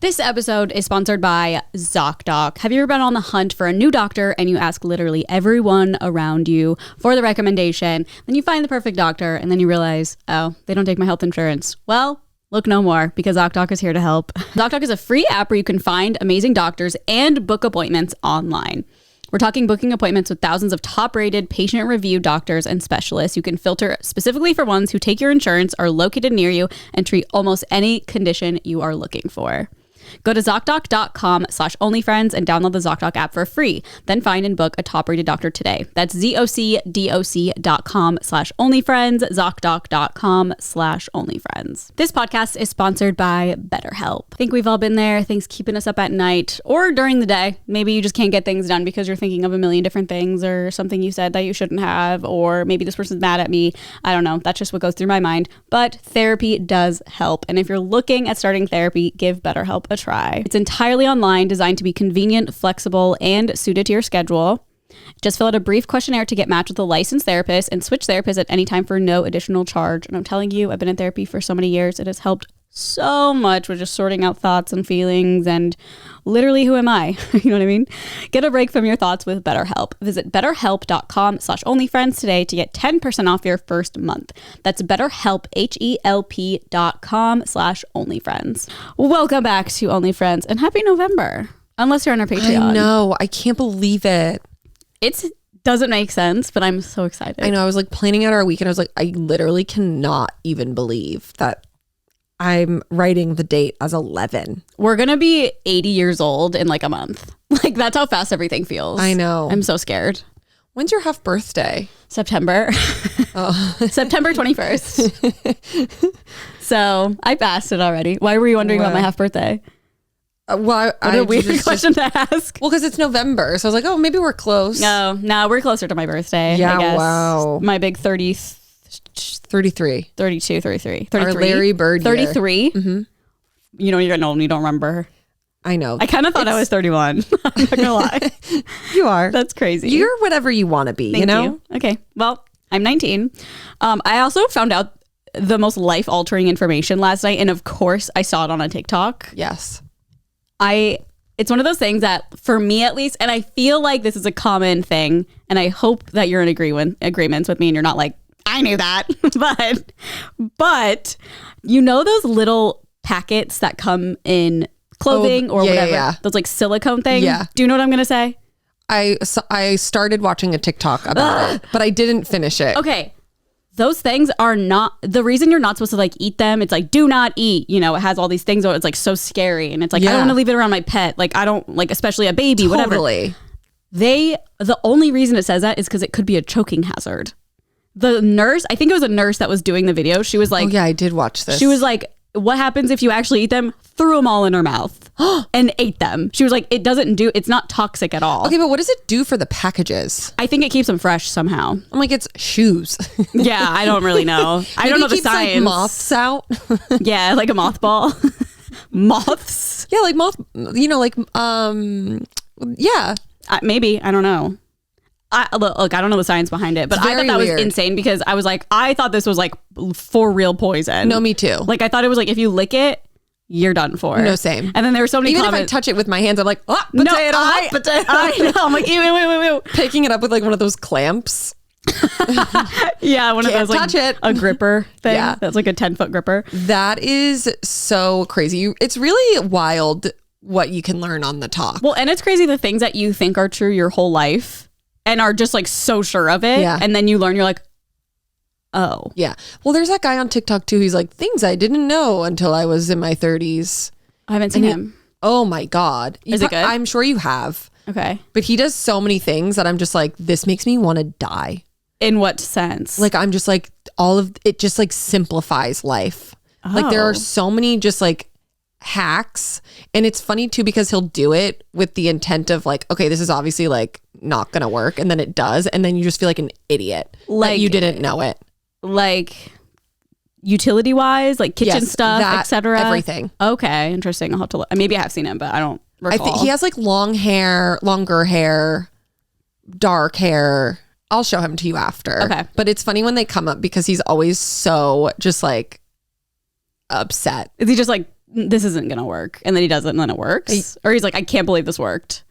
This episode is sponsored by ZocDoc. Have you ever been on the hunt for a new doctor and you ask literally everyone around you for the recommendation? Then you find the perfect doctor and then you realize, oh, they don't take my health insurance. Well, look no more, because ZocDoc is here to help. ZocDoc is a free app where you can find amazing doctors and book appointments online. We're talking booking appointments with thousands of top-rated, patient-reviewed doctors and specialists. You can filter specifically for ones who take your insurance, are located near you, and treat almost any condition you are looking for. Go to ZocDoc.com/onlyfriends and download the ZocDoc app for free. Then find and book a top-rated doctor today. That's ZocDoc.com/onlyfriends, ZocDoc.com/onlyfriends. This podcast is sponsored by BetterHelp. I think we've all been there, things keeping us up at night or during the day. Maybe you just can't get things done because you're thinking of a million different things, or something you said that you shouldn't have, or maybe this person's mad at me. I don't know. That's just what goes through my mind. But therapy does help. And if you're looking at starting therapy, give BetterHelp a try. It's entirely online, designed to be convenient, flexible, and suited to your schedule. Just fill out a brief questionnaire to get matched with a licensed therapist and switch therapists at any time for no additional charge. And I'm telling you, I've been in therapy for so many years. It has helped so much with just sorting out thoughts and feelings and literally, who am I? You know what I mean? Get a break from your thoughts with BetterHelp. Visit BetterHelp.com/onlyfriends today to get 10% off your first month. That's BetterHelp, HELP.com/onlyfriends. Welcome back to OnlyFriends and happy November. Unless you're on our Patreon. I know. I can't believe it. It doesn't make sense, but I'm so excited. I know. I was like planning out our weekend. I was like, I literally cannot even believe that I'm writing the date as 11. We're going to be 80 years old in like a month. Like, that's how fast everything feels. I know. I'm so scared. When's your half birthday? September. Oh. September 21st. So I passed it already. Why were you wondering about my half birthday? Well, what a weird question to ask. Well, because it's November. So I was like, oh, maybe we're close. No, we're closer to my birthday. Yeah, I guess. wow. My big 33. 32, 33. Our Larry Bird 33? Mm-hmm. You know, you're getting old and you don't remember. I know. I kind of thought I was 31. I'm not going to lie. You are. That's crazy. You're whatever you want to be, Thank you know? You. Okay. Well, I'm 19. I also found out the most life-altering information last night. And of course, I saw it on a TikTok. Yes. It's one of those things that, for me at least, and I feel like this is a common thing, and I hope that you're in agreements with me and you're not like, I knew that. but you know those little packets that come in clothing or whatever? Yeah. Those like silicone things? Yeah. Do you know what I'm going to say? I started watching a TikTok about it, but I didn't finish it. Okay. Those things are not, the reason you're not supposed to like eat them, it's like, do not eat, you know, it has all these things, it's like so scary. And it's like, I don't want to leave it around my pet. Like, I don't, like, especially a baby, totally. Whatever. The only reason it says that is because it could be a choking hazard. The nurse, I think it was a nurse that was doing the video. She was like, oh yeah, I did watch this. She was like, what happens if you actually eat them? Threw them all in her mouth and ate them. She was like, it's not toxic at all. Okay, but what does it do for the packages? I think it keeps them fresh somehow. I'm like, it's shoes. Yeah, I don't really know. I don't know the science. Like moths out. Yeah, like a mothball. Moths? Yeah, like you know, like, yeah. Maybe, I don't know. Look, I don't know the science behind it, but I thought that was insane because I was like, I thought this was like for real poison. No, me too. Like, I thought it was like, if you lick it, you're done for. No, same. And then there were so many Even comments. if I touch it with my hands, I'm like, oh, potato, potato. I know. I'm like, wait. Picking it up with like one of those clamps. Yeah, one of those like touch it. A gripper thing. Yeah. That's like a 10-foot gripper. That is so crazy. It's really wild what you can learn on the talk. Well, and it's crazy the things that you think are true your whole life and are just like so sure of it. Yeah. And then you learn, you're like, oh. Yeah. Well, there's that guy on TikTok too. He's like, things I didn't know until I was in my 30s. I haven't seen him. Oh my God. Is it good? I'm sure you have. Okay. But he does so many things that I'm just like, this makes me want to die. In what sense? Like, I'm just like, all of it just like simplifies life. Oh. Like there are so many just like hacks. And it's funny too, because he'll do it with the intent of like, okay, this is obviously like not going to work. And then it does. And then you just feel like an idiot. Like you didn't know it. Like utility wise, like kitchen stuff, etc. Everything. Okay. Interesting. I'll have to look. Maybe I have seen him, but I don't recall. I think he has like longer hair, dark hair. I'll show him to you after. Okay. But it's funny when they come up because he's always so just like upset. Is he just like this isn't gonna work, and then he does it and then it works, or he's like, I can't believe this worked?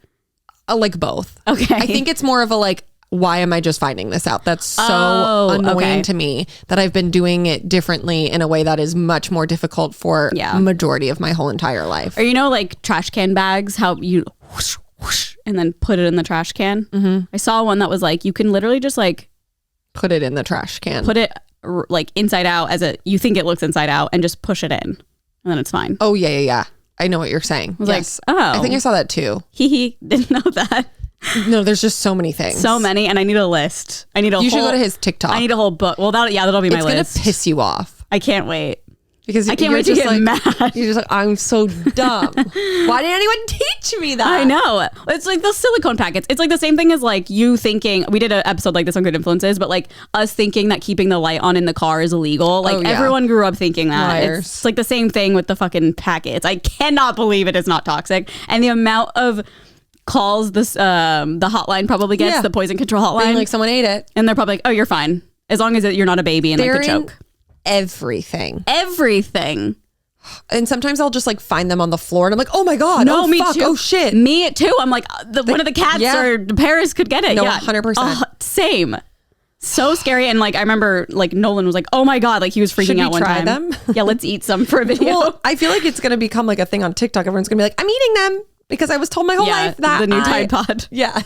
Like both. Okay. I think it's more of a like, why am I just finding this out? That's so annoying to me that I've been doing it differently in a way that is much more difficult for majority of my whole entire life. Or like trash can bags, how you whoosh, whoosh, and then put it in the trash can. I saw one that was like, you can literally just like put it in the trash can. Put it like inside out you think it looks inside out, and just push it in, and then it's fine. Oh yeah. I know what you're saying. I was like, oh. I think I saw that too. Didn't know that. No, there's just so many things. So many, and I need a list. You should go to his TikTok. I need a whole book. Well, that'll be my list. It's gonna piss you off. I can't wait. Because I can't wait to get mad. You're just like, I'm so dumb. Why didn't anyone teach me that? I know. It's like the silicone packets. It's like the same thing as like you thinking, we did an episode like this on Good Influences, but like us thinking that keeping the light on in the car is illegal. Like everyone grew up thinking that. It's like the same thing with the fucking packets. I cannot believe it is not toxic. And the amount of calls the hotline probably gets, the poison control hotline. Being like someone ate it. And they're probably like, oh, you're fine. As long as you're not a baby and like the choke. Everything. And sometimes I'll just like find them on the floor and I'm like, oh my God. No, me fuck. too. Oh shit. Me too. I'm like, one of the cats or Paris could get it. No, 100%. Same. So scary. And like, I remember like Nolan was like, oh my God, like he was freaking out one time. Should we try them? Yeah, let's eat some for a video. Well, I feel like it's going to become like a thing on TikTok. Everyone's going to be like, I'm eating them because I was told my whole life that the new Tide Pod. Yeah.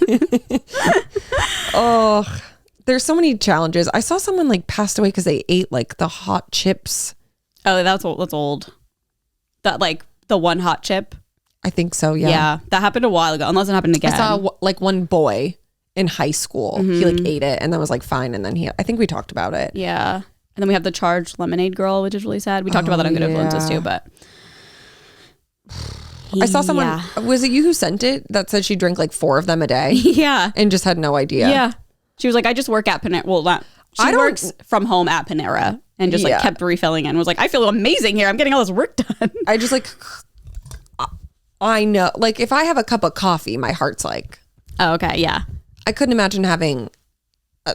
Oh, there's so many challenges. I saw someone like passed away because they ate like the hot chips. Oh, that's old. That like the one hot chip. I think so. Yeah. Yeah. That happened a while ago, unless it happened again. I saw like one boy in high school. He like ate it and then was like fine. And then I think we talked about it. Yeah. And then we have the charged lemonade girl, which is really sad. We talked about that on Good Influences too, but. I saw someone, was it you who sent it, that said she drank like 4 of them a day? Yeah. And just had no idea. Yeah. She was like, I just work at Panera. Well, she works from home at Panera and just like kept refilling and was like, I feel amazing here. I'm getting all this work done. I just like, I know, like if I have a cup of coffee, my heart's like. Oh, okay. Yeah. I couldn't imagine having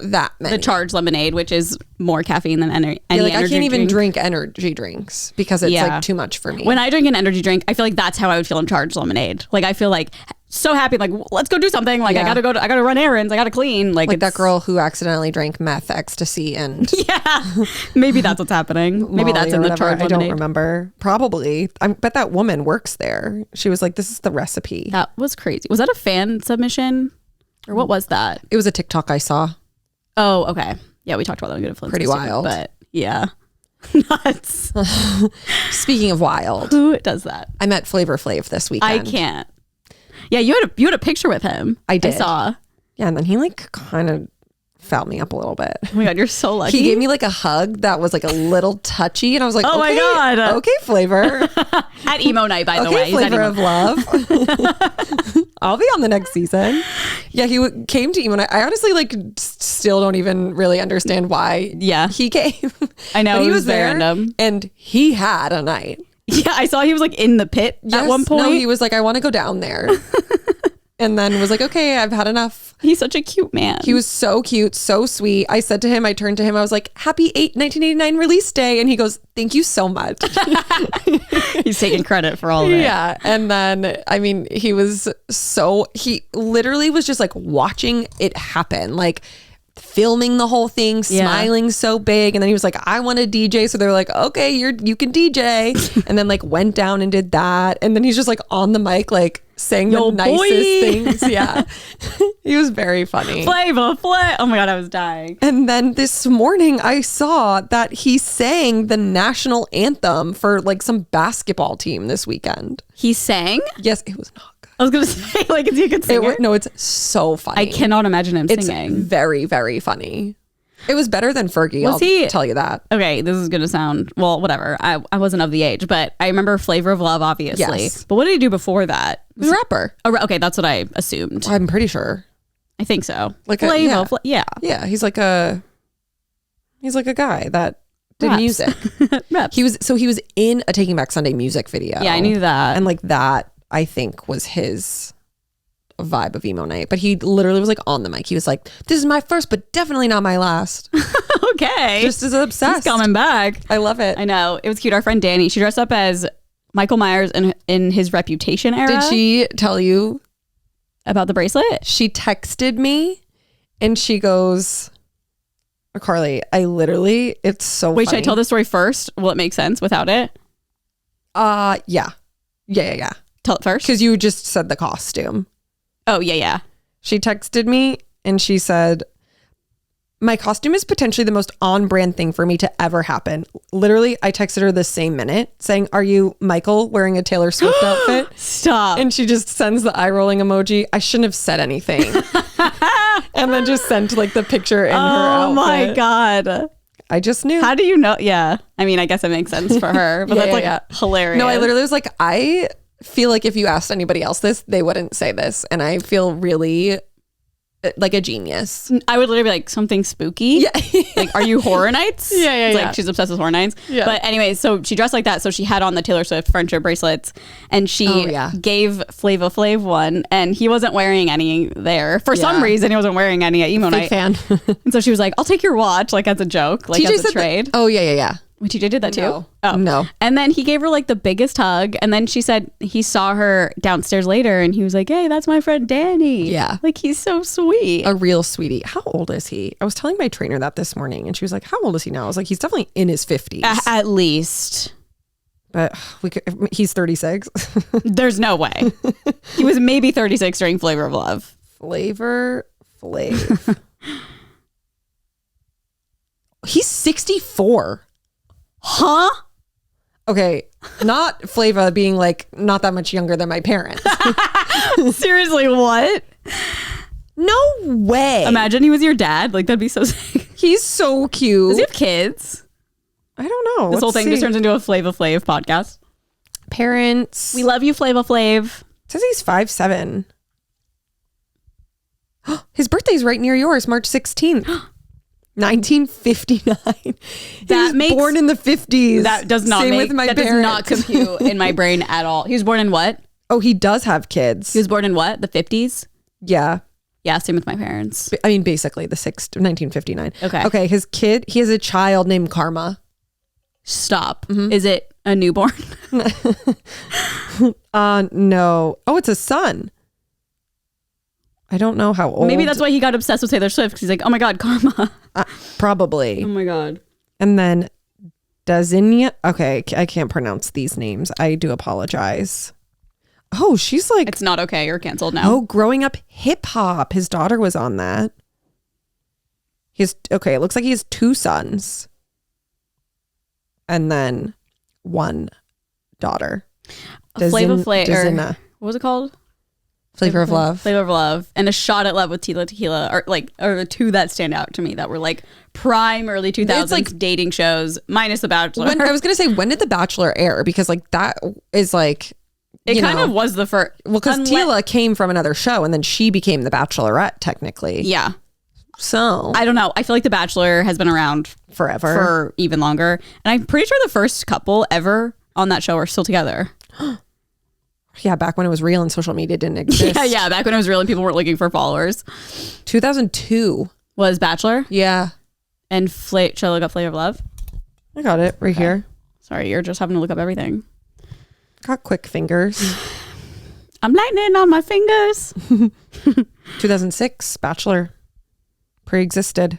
that many. The charged lemonade, which is more caffeine than any energy I can't even drink energy drinks because it's like too much for me. When I drink an energy drink, I feel like that's how I would feel in charged lemonade. Like I feel like so happy, like let's go do something. Like I gotta run errands. I gotta clean. Like that girl who accidentally drank meth, ecstasy, and maybe that's what's happening. Maybe that's in the charged lemonade. I don't remember. Probably. I bet that woman works there. She was like, "This is the recipe." That was crazy. Was that a fan submission, or what was that? It was a TikTok I saw. Oh, okay. Yeah, we talked about that on Good Influences. Pretty wild, but yeah. Nuts. Speaking of wild, who does that? I met Flavor Flav this weekend. I can't. Yeah, you had a picture with him. I did. I saw. Yeah, and then he like kind of fouled me up a little bit. Oh my God, you're so lucky. He gave me like a hug that was like a little touchy, and I was like, oh okay, my God. Okay, Flavor. At emo night, by the way. Flavor of love. I'll be on the next season. Yeah, he came to emo night. I honestly like still don't even really understand why. Yeah, he came. I know, he was there, random, and he had a night. Yeah, I saw he was like in the pit at one point. No, he was like, I want to go down there. And then was like, okay, I've had enough. He's such a cute man. He was so cute, so sweet. I said to him, I turned to him, I was like, happy 1989 release day. And he goes, thank you so much. He's taking credit for all of it. Yeah. And then, I mean, he literally was just like watching it happen. Like filming the whole thing, smiling so big. And then he was like, I want to DJ. So they were like, okay, you can DJ. And then like went down and did that. And then he's just like on the mic, like saying the nicest things. Yeah. He was very funny. Flavor. Oh my God, I was dying. And then this morning I saw that he sang the national anthem for like some basketball team this weekend. He sang? Yes, it was not good. I was going to say, like, is he a good singer? No, it's so funny. I cannot imagine him singing. It's very, very funny. It was better than Fergie, I'll tell you that. Okay, this is going to sound, well, whatever. I wasn't of the age, but I remember Flavor of Love, obviously. Yes. But what did he do before that? He was a rapper. Okay, that's what I assumed. I'm pretty sure. I think so. Like Flavor, yeah. Yeah, he's like a guy that did music. He was in a Taking Back Sunday music video. Yeah, I knew that. And like that, I think, was his vibe of emo night. But he literally was like on the mic. He was like, this is my first, but definitely not my last. Okay. Just as obsessed. He's coming back. I love it. I know. It was cute. Our friend Danny, she dressed up as Michael Myers in his Reputation era. Did she tell you about the bracelet? She texted me and she goes, Carly, it's so Wait, funny. should I tell the story first? Will it make sense without it? Yeah. Tell it first? Because you just said the costume. Oh, yeah. She texted me and she said, my costume is potentially the most on-brand thing for me to ever happen. Literally, I texted her the same minute saying, are you Michael wearing a Taylor Swift outfit? Stop. And she just sends the eye-rolling emoji. I shouldn't have said anything. And then just sent like the picture in her outfit. Oh my God. I just knew. How do you know? Yeah. I mean, I guess it makes sense for her, but that's hilarious. No, I literally was like, I feel like if you asked anybody else this, they wouldn't say this. And I feel really like a genius. I would literally be like, something spooky. Yeah. Like, are you Horror Nights? Yeah. It's like she's obsessed with Horror Nights. Yeah. But anyway, so she dressed like that. So she had on the Taylor Swift friendship bracelets and she gave Flava Flav one and he wasn't wearing any there. For some reason, he wasn't wearing any at emo night. Fan. And so she was like, I'll take your watch, like as a joke, like TJ as a trade. Oh, yeah. Wait, TJ did that too? No. Oh. No. And then he gave her like the biggest hug. And then she said he saw her downstairs later and he was like, hey, that's my friend Danny. Yeah. Like he's so sweet. A real sweetie. How old is he? I was telling my trainer that this morning and she was like, how old is he now? I was like, he's definitely in his 50s. At least. But he's 36. There's no way. He was maybe 36 during Flavor of Love. Flavor Flav. He's 64. Huh? Okay, not Flava being like not that much younger than my parents. Seriously, what? No way. Imagine he was your dad. Like, that'd be so sick. He's so cute. Does he have kids? I don't know. This whole thing just turns into a Flava Flav podcast. Parents. We love you, Flava Flav. It says he's 5'7". His birthday's right near yours, March 16th. 1959. That he was born in the 50s. That does not does not compute in my brain at all. He was born in what? Oh, he does have kids. He was born in what? The 50s? Yeah. Yeah, same with my parents. I mean, basically the 1959. Okay. He has a child named Karma. Stop. Mm-hmm. Is it a newborn? No. Oh, it's a son. I don't know how old. Maybe that's why he got obsessed with Taylor Swift. Because he's like, oh my God, Karma. Probably. Oh my God. And then Dazinia. Okay, I can't pronounce these names. I do apologize. Oh, she's like. It's not okay. You're canceled now. Oh, growing up hip hop. His daughter was on that. Okay, it looks like he has 2 sons. And then 1 daughter. Flava Flav. Dazina. What was it called? Flavor of Love. Flavor of Love. And A Shot at Love with Tila Tequila are the 2 that stand out to me that were like prime early 2000s It's like dating shows minus The Bachelor. I was going to say, when did The Bachelor air? Because like that is like... It kind of was the first... Well, because Tila came from another show and then she became The Bachelorette technically. Yeah. So... I don't know. I feel like The Bachelor has been around forever. For even longer. And I'm pretty sure the first couple ever on that show are still together. Yeah, back when it was real and social media didn't exist. Yeah, back when it was real and people weren't looking for followers. 2002 was Bachelor. Yeah, and should I look up Flavor of Love? I got it right here. Sorry, you're just having to look up everything. Got quick fingers. I'm lightning on my fingers. 2006 Bachelor pre-existed.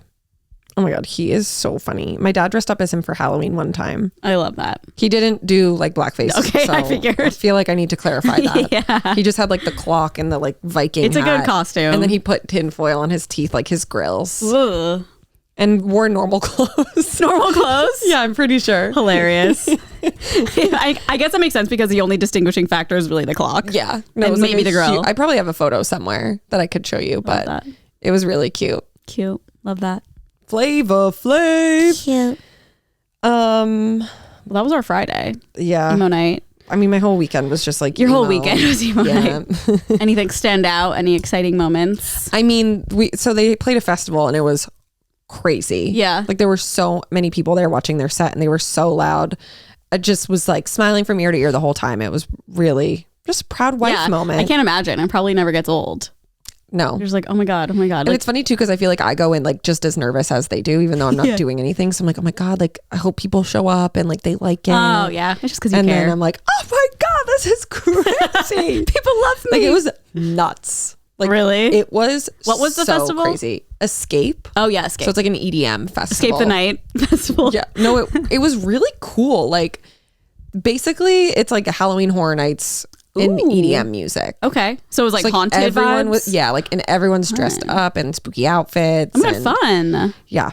Oh my God, he is so funny. My dad dressed up as him for Halloween one time. I love that. He didn't do like blackface. Okay, so I figured. I feel like I need to clarify that. Yeah. He just had like the clock and the like Viking It's hat, a good costume. And then he put tinfoil on his teeth like his grills. Ugh. And wore normal clothes. Normal clothes? Yeah, I'm pretty sure. Hilarious. I guess that makes sense because the only distinguishing factor is really the clock. Yeah. No, and maybe the grill. I probably have a photo somewhere that I could show you, but it was really cute. Cute. Love that. Flava Flav. Cute. Well, that was our Friday. Yeah. Emo night. I mean, my whole weekend was just like your emo. whole weekend was emo night. Anything stand out? Any exciting moments? I mean, so they played a festival and it was crazy. Yeah. Like there were so many people there watching their set and they were so loud. I just was like smiling from ear to ear the whole time. It was really just a proud wife moment. I can't imagine. It probably never gets old. No. You're just like, oh my God. And Like, it's funny too, because I feel like I go in like just as nervous as they do, even though I'm not doing anything. So I'm like, oh my God, like I hope people show up and like they like it. oh yeah. It's just because you And care. then I'm like, oh my God, this is crazy. People love me. Like it was nuts. Like really? It was What was the so festival? crazy. Escape. Oh yeah, Escape. So it's like an EDM festival. Escape the Night Festival. Yeah. No, it was really cool. Like basically it's like a Halloween Horror Nights in Ooh. EDM music. Okay. So it was like So, haunted everyone vibes? was, yeah, like and everyone's dressed up in spooky outfits. I'm gonna and, have fun. Yeah.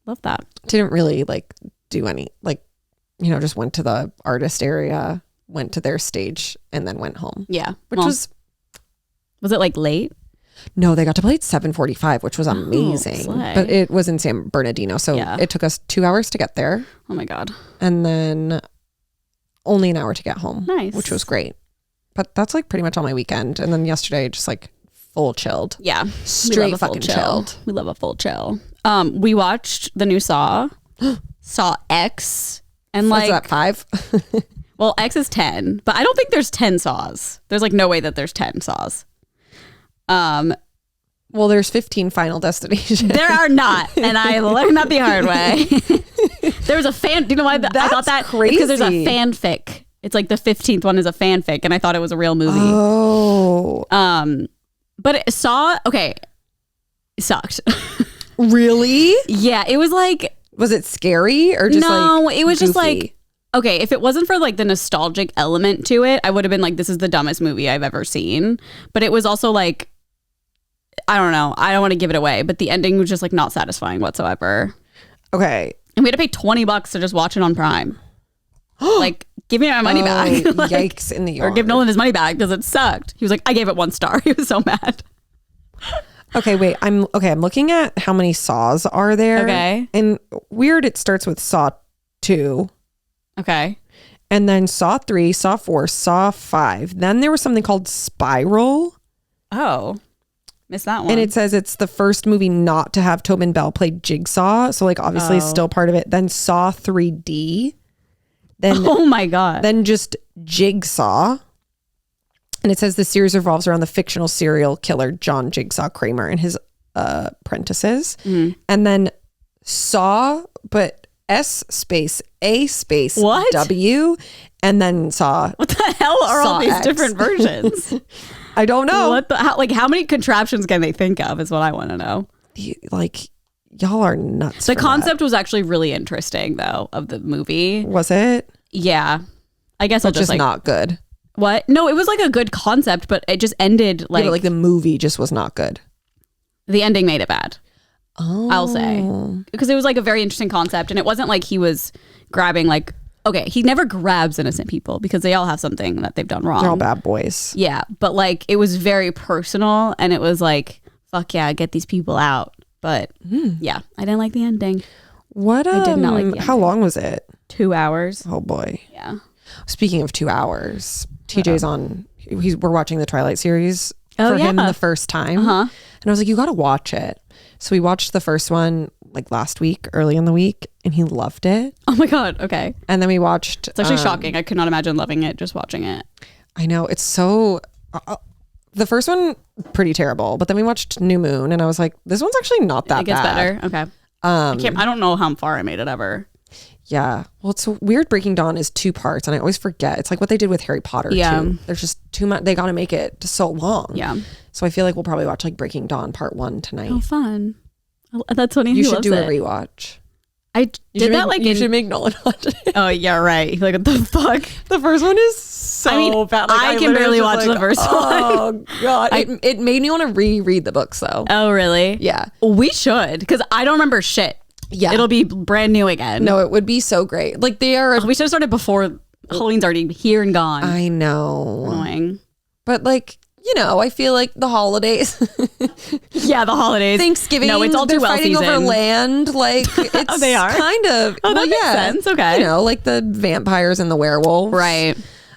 Love that. Didn't really like do any like, you know, just went to the artist area, went to their stage and then went home. Yeah. Which was it like late? No, they got to play at 7:45, which was amazing. slay. But it was in San Bernardino. So Yeah. it took us 2 hours to get there Oh my God. and then only an hour to get home. Nice. Which was great. But that's like pretty much all my weekend. And then yesterday just like full chilled. Yeah. Straight We love a full fucking chill. chilled. We love a full chill. We watched the new Saw. Saw X. And What's like that, 5? well, X is 10, but I don't think there's 10 Saws. There's like no way that there's 10 Saws. Well, there's 15 Final Destinations. There are not, and I learned that the hard way. There was a fan. Do you know why I thought that? Crazy. Because there's a fanfic. It's like the 15th one is a fanfic, and I thought it was a real movie. Oh. But it it sucked. Really? Yeah, it was like Was it scary or just no, like it was just goofy? like okay. If it wasn't for like the nostalgic element to it, I would have been like, this is the dumbest movie I've ever seen. But it was also like, I don't know. I don't want to give it away, but the ending was just like not satisfying whatsoever. Okay. And we had to pay $20 to just watch it on Prime. Like, give me my money back. Like, Yikes in the yard. or give Nolan his money back because it sucked. He was like, I gave it 1 star. He was so mad. Okay, wait. I'm looking at how many Saws are there. Okay. And weird, it starts with Saw 2. Okay. And then Saw 3, Saw 4, Saw 5. Then there was something called Spiral. Oh, missed that one. And it says it's the first movie not to have Tobin Bell play Jigsaw. So like obviously it's still part of it. Then Saw 3D. Then oh my God. then just Jigsaw. And it says the series revolves around the fictional serial killer John Jigsaw Kramer and his apprentices. Mm-hmm. And then Saw, but S space A space What? W. And then Saw. What the hell are all Saw these X. different versions? I don't know. What the how many contraptions can they think of is what I want to know. Like, y'all are nuts. The for concept was actually really interesting though of the movie. that. Was it? Yeah. I guess I'll Just just like not good. what? No, it was like a good concept, but it just ended like, Yeah, but like the movie just was not good. the ending made it bad. Oh. I'll say. Because it was like a very interesting concept and it wasn't like he was grabbing like okay, he never grabs innocent people because they all have something that they've done wrong. They're all bad boys. Yeah, but like it was very personal and it was like fuck yeah, get these people out. But yeah, I didn't like the ending. What? I did not like the how long was it? 2 hours. Oh boy. Yeah. Speaking of 2 hours, TJ's on. We're watching the Twilight series for him yeah. the first time, Uh-huh. and I was like, "You got to watch it." So we watched the first one like last week, early in the week, and he loved it. Oh my God. Okay. And then we watched. It's actually shocking. I could not imagine loving it just watching it. I know it's so. The first one pretty terrible, but then we watched New Moon, and I was like, "This one's actually not that It gets bad." better. Okay. I don't know how far I made it ever. Yeah. Well, it's weird. Breaking Dawn is 2 parts, and I always forget. It's like what they did with Harry Potter. Yeah. Too. There's just too much. They got to make it so long. Yeah. So I feel like we'll probably watch like Breaking Dawn Part 1 tonight. Oh, fun. That's funny. You He should loves do it. a rewatch. I did that like you in, should make Nolan watch it. oh yeah, right. Like what the fuck? The first one is so I mean, bad. Like, I can barely literally watch just the first one. Oh god, it made me want to reread the books though. Oh really? Yeah, We should because I don't remember shit. yeah. It'll be brand new again. No, it would be so great. Like they are. We should have started before Halloween's already here and gone. I know, Annoying. but like you know, I feel like the holidays, Yeah, the holidays. Thanksgiving. No, it's all they're too well fighting season. over land. Like it's they are? kind of. Oh, that well, makes yeah. sense. Okay. You know, like the vampires and the werewolves. Right.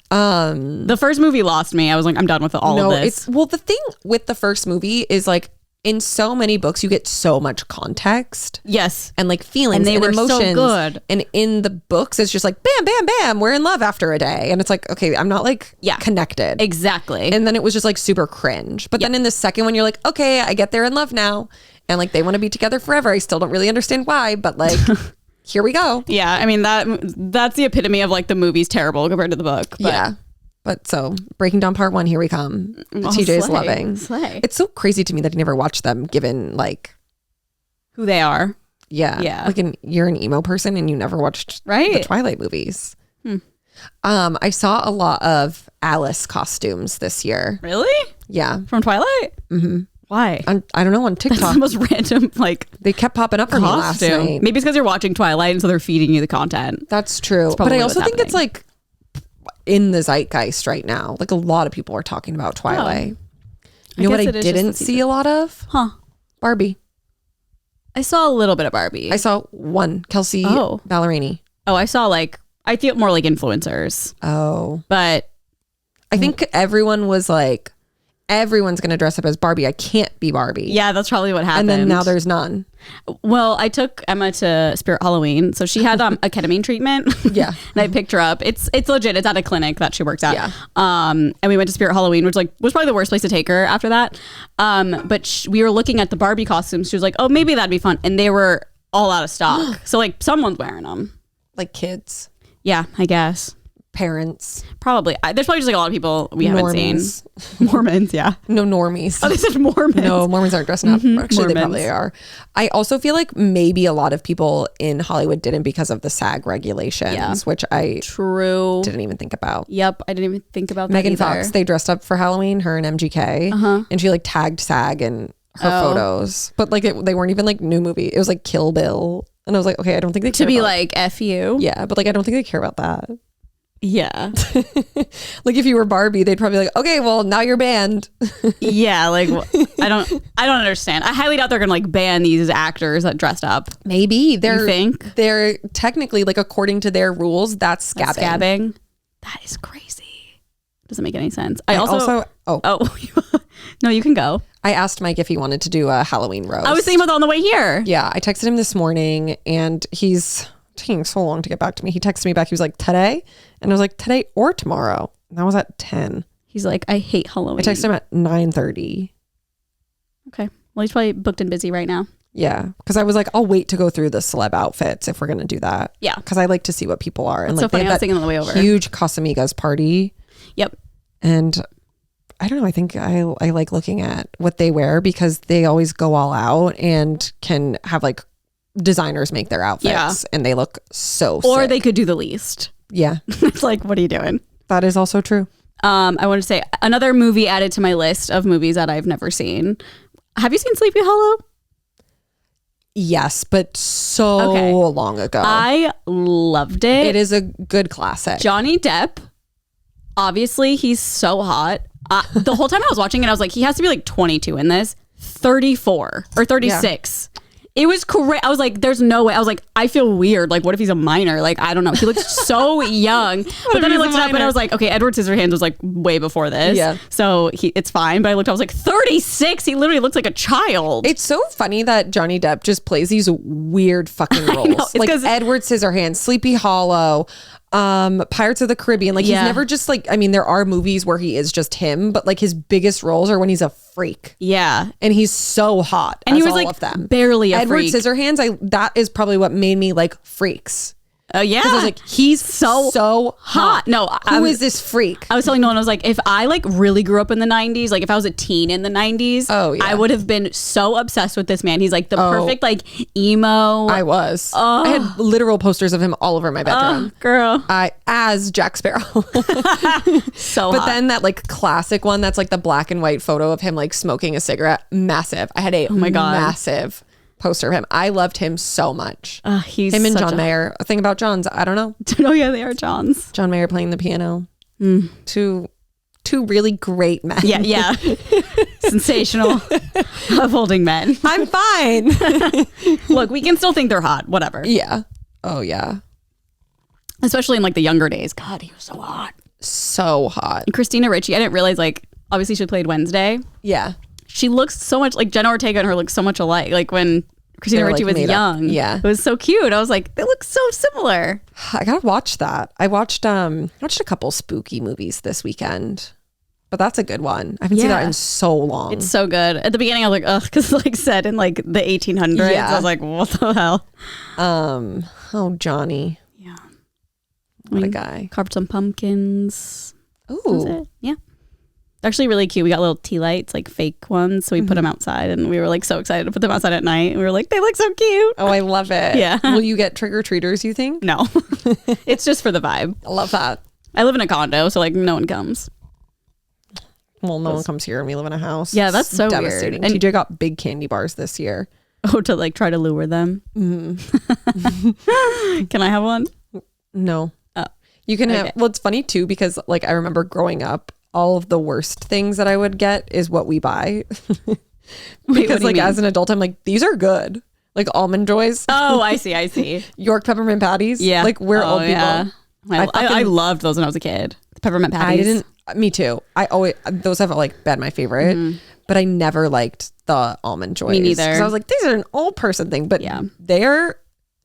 The first movie lost me. I was like, I'm done with all of this. It's well, the thing with the first movie is like in so many books you get so much context. Yes. And like feelings And they and were emotions. so good. And in the books it's just like bam, bam, bam, we're in love after a day. And it's like, okay, I'm not like connected. Exactly. And then it was just like super cringe. But then in the second one you're like, okay, I get they're in love now. And like they want to be together forever. I still don't really understand why, but like here we go. Yeah, I mean that's the epitome of like the movie's terrible compared to the book. But Yeah. But so Breaking Dawn Part 1, here we come. TJ's slay, loving. slay. It's so crazy to me that he never watched them given like who they are. Yeah. Like you're an emo person and you never watched the Twilight movies. I saw a lot of Alice costumes this year. Really? Yeah. From Twilight? Mm-hmm. Why? I don't know, on TikTok. That's the most random like they kept popping up for me last night. Maybe it's because you're watching Twilight and so they're feeding you the content. That's true. But I also think it's like in the zeitgeist right now. Like a lot of people are talking about Twilight. You know what I didn't see a lot of? Barbie. I saw a little bit of Barbie. I saw one, Kelsey Ballerini. Oh, I saw like, I feel more like influencers. Oh. But I think everyone was like, everyone's going to dress up as Barbie. I can't be Barbie. Yeah, that's probably what happened. And then now there's none. Well, I took Emma to Spirit Halloween. So she had a ketamine treatment. Yeah. And I picked her up. It's legit. It's at a clinic that she works at. Yeah. And we went to Spirit Halloween, which was probably the worst place to take her after that. But we were looking at the Barbie costumes. She was like, oh, maybe that'd be fun. And they were all out of stock. So like someone's wearing them. Like kids. Yeah, I guess. Parents. Probably. There's probably just like a lot of people we haven't seen. Mormons, yeah. No, normies. Oh, they said Mormons. No, Mormons aren't dressing up. Actually, Mormons. They probably are. I also feel like maybe a lot of people in Hollywood didn't because of the SAG regulations, which I didn't even think about. Yep, I didn't even think about that Megan either. Fox, they dressed up for Halloween, her and MGK, and she like tagged SAG in her photos. But like they weren't even like new movie. It was like Kill Bill. And I was like, okay, I don't think they care to be about like F you. Yeah, but like I don't think they care about that. Yeah. Like if you were Barbie, they'd probably be like, okay, well now you're banned. Yeah, like I don't understand. I highly doubt they're gonna like ban these actors that dressed up. Maybe You think they're technically like according to their rules, that's scabbing. Scabbing. That is crazy. Doesn't make any sense. I also no, you can go. I asked Mike if he wanted to do a Halloween roast. I was thinking about that on the way here. Yeah, I texted him this morning and he's taking so long to get back to me. He texted me back. He was like, today? And I was like, today or tomorrow? And that was at 10. He's like, I hate Halloween. I texted him at 9:30. Okay. Well, he's probably booked and busy right now. Yeah. Because I was like, I'll wait to go through the celeb outfits if we're going to do that. Yeah. Because I like to see what people are. And That's like, so funny. I was thinking on the way over. Huge Casamigos party. Yep. And I don't know. I think I like looking at what they wear because they always go all out and can have like designers make their outfits and they look so Or sick. they could do the least. Yeah. It's like, what are you doing? That is also true. I want to say another movie added to my list of movies that I've never seen. Have you seen Sleepy Hollow? Yes, but so long ago. I loved it. It is a good classic. Johnny Depp, obviously he's so hot. The whole time I was watching it, I was like, he has to be like 22 in this. 34 or 36. Yeah. It was correct. I was like, there's no way. I was like, I feel weird. Like, what if he's a minor? Like, I don't know. He looks so young. But then I looked it up and I was like, okay, Edward Scissorhands was like way before this. Yeah. So it's fine. But I looked, I was like, 36. He literally looks like a child. It's so funny that Johnny Depp just plays these weird fucking roles. Like Edward Scissorhands, Sleepy Hollow, Pirates of the Caribbean. Like he's never just like, I mean, there are movies where he is just him, but like his biggest roles are when he's a freak. Yeah. And he's so hot. And he was like barely a Edward freak. Scissorhands, that is probably what made me like Freaks. Oh yeah. Because I was like, he's so hot. No, who is this freak? I was telling Nolan, I was like, if I like really grew up in the 90s, like if I was a teen in the 90s, I would have been so obsessed with this man. He's like the perfect like emo. I was. I had literal posters of him all over my bedroom. Girl. As Jack Sparrow. So But then that like classic one that's like the black and white photo of him like smoking a cigarette. Massive. I had a massive poster of him. I loved him so much. He's him and John Mayer. A thing about Johns, I don't know. Oh yeah, they are Johns. John Mayer playing the piano. Two really great men. Yeah. Sensational upholding men. I'm fine. Look, we can still think they're hot. Whatever. Yeah. Oh yeah. Especially in like the younger days. God, he was so hot. So hot. And Christina Ricci, I didn't realize like obviously she played Wednesday. Yeah. She looks so much like Jenna Ortega and her look so much alike. Like when Christina Ricci was young. Yeah. It was so cute. I was like, they look so similar. I gotta watch that. I watched a couple spooky movies this weekend. But that's a good one. I haven't seen that in so long. It's so good. At the beginning, I was like, ugh, because like set in like the 1800s. Yeah. I was like, what the hell? Oh, Johnny. Yeah. What a guy. Carved some pumpkins. Ooh. Yeah. They're actually really cute. We got little tea lights, like fake ones. So we put them outside and we were like so excited to put them outside at night. And we were like, they look so cute. Oh, I love it. Yeah. Will you get trick-or-treaters, you think? No. It's just for the vibe. I love that. I live in a condo, so like no one comes. Well, no one comes here and we live in a house. Yeah, that's so devastating. weird. And TJ got big candy bars this year. Oh, to like try to lure them. Can I have one? No. Oh. You can have, well, it's funny too, because like I remember growing up, all of the worst things that I would get is what we buy. Because like as an adult, I'm like, these are good. Like Almond Joys. Oh, I see. York peppermint patties. Yeah. Like we're old people. Yeah. I loved those when I was a kid. The peppermint patties. Me too. I always, those have like been my favorite, but I never liked the Almond Joys. Me neither. Because I was like, these are an old person thing, but they're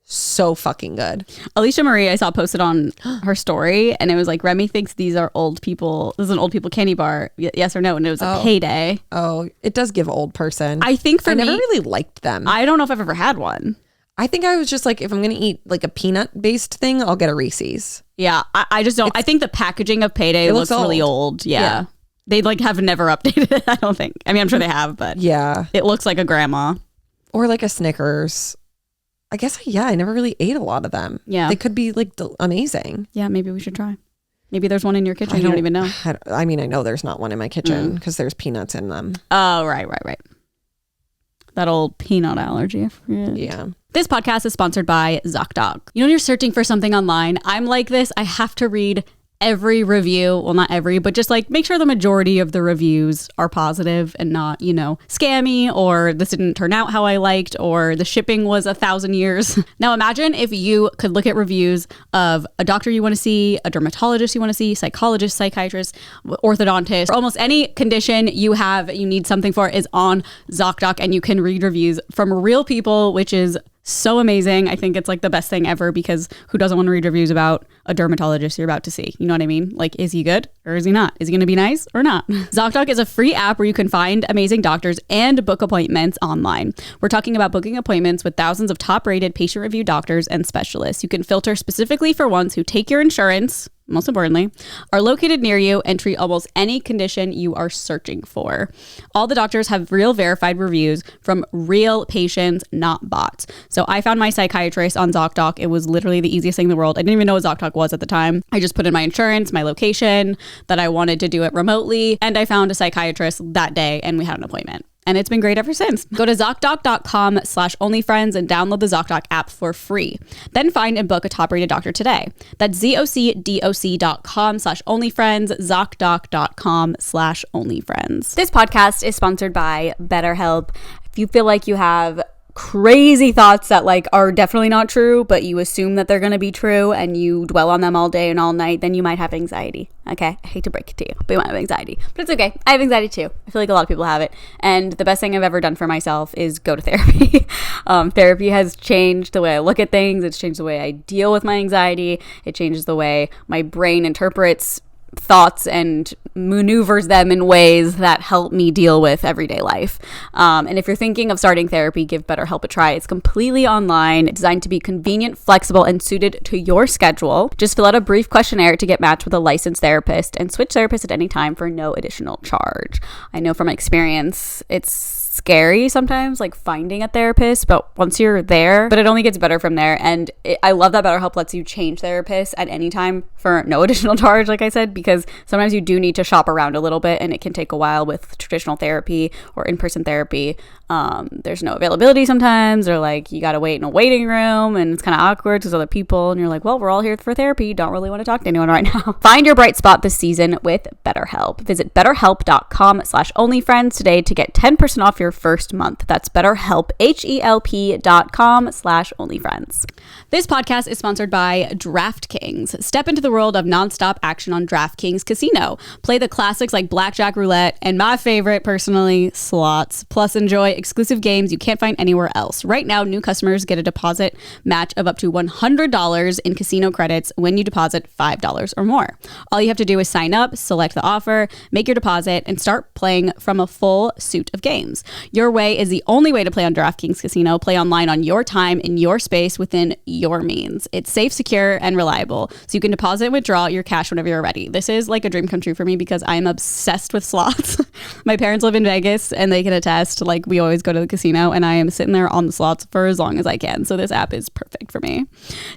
so fucking good. Alicia Marie, I saw posted on her story, and it was like, Remy thinks these are old people. This is an old people candy bar. Yes or no? And it was a Payday. Oh, it does give old person. I think for me, I never really liked them. I don't know if I've ever had one. I think I was just like, if I'm going to eat like a peanut based thing, I'll get a Reese's. Yeah, I just don't. I think the packaging of Payday looks really old. Yeah. They like have never updated it, I don't think. I mean, I'm sure they have, but yeah, it looks like a grandma. Or like a Snickers. I guess, I never really ate a lot of them. Yeah. They could be like amazing. Yeah, maybe we should try. Maybe there's one in your kitchen. You don't even know. I mean, I know there's not one in my kitchen because there's peanuts in them. Oh, right. That old peanut allergy. Yeah. This podcast is sponsored by ZocDoc. You know, when you're searching for something online, I'm like this. I have to read every review. Well, not every, but just like make sure the majority of the reviews are positive and not, scammy, or this didn't turn out how I liked, or the shipping was 1,000 years. Now imagine if you could look at reviews of a doctor you want to see, a dermatologist you want to see, psychologist, psychiatrist, orthodontist, or almost any condition you need something for is on ZocDoc, and you can read reviews from real people, which is so amazing. I think it's like the best thing ever, because who doesn't want to read reviews about a dermatologist you're about to see? You know what I mean? Like, is he good or is he not? Is he going to be nice or not? ZocDoc is a free app where you can find amazing doctors and book appointments online. We're talking about booking appointments with thousands of top-rated patient-reviewed doctors and specialists. You can filter specifically for ones who take your insurance, most importantly, are located near you, and treat almost any condition you are searching for. All the doctors have real verified reviews from real patients, not bots. So I found my psychiatrist on ZocDoc. It was literally the easiest thing in the world. I didn't even know what ZocDoc was at the time. I just put in my insurance, my location, that I wanted to do it remotely, and I found a psychiatrist that day, and we had an appointment. And it's been great ever since. Go to ZocDoc.com/onlyfriends and download the ZocDoc app for free. Then find and book a top-rated doctor today. That's ZocDoc.com/onlyfriends, ZocDoc.com/onlyfriends. This podcast is sponsored by BetterHelp. If you feel like you have crazy thoughts that like are definitely not true, but you assume that they're going to be true and you dwell on them all day and all night, then you might have anxiety. Okay, I hate to break it to you, but you might have anxiety, but it's okay. I have anxiety too. I feel like a lot of people have it, and the best thing I've ever done for myself is go to therapy. Therapy has changed the way I look at things. It's changed the way I deal with my anxiety. It changes the way my brain interprets thoughts and maneuvers them in ways that help me deal with everyday life. And if you're thinking of starting therapy, give BetterHelp a try. It's completely online, designed to be convenient, flexible, and suited to your schedule. Just fill out a brief questionnaire to get matched with a licensed therapist, and switch therapists at any time for no additional charge. I know from experience, it's scary sometimes, like finding a therapist, but once you're there, but it only gets better from there. And I love that BetterHelp lets you change therapists at any time for no additional charge, like I said, because sometimes you do need to shop around a little bit, and it can take a while with traditional therapy or in-person therapy. There's no availability sometimes, or like you gotta wait in a waiting room, and it's kind of awkward because other people, and you're like, well, we're all here for therapy, don't really want to talk to anyone right now. Find your bright spot this season with BetterHelp. Visit betterhelp.com/onlyfriends today to get 10% off your your first month. That's BetterHelp, HELP.com/onlyfriends. This podcast is sponsored by DraftKings. Step into the world of nonstop action on DraftKings Casino. Play the classics like Blackjack Roulette and my favorite, personally, slots. Plus, enjoy exclusive games you can't find anywhere else. Right now, new customers get a deposit match of up to $100 in casino credits when you deposit $5 or more. All you have to do is sign up, select the offer, make your deposit, and start playing from a full suite of games. Your way is the only way to play on DraftKings Casino. Play online on your time, in your space, within your means. It's safe, secure, and reliable, so you can deposit and withdraw your cash whenever you're ready. This is like a dream come true for me because I am obsessed with slots. My parents live in Vegas and they can attest, like, we always go to the casino and I am sitting there on the slots for as long as I can. So this app is perfect for me.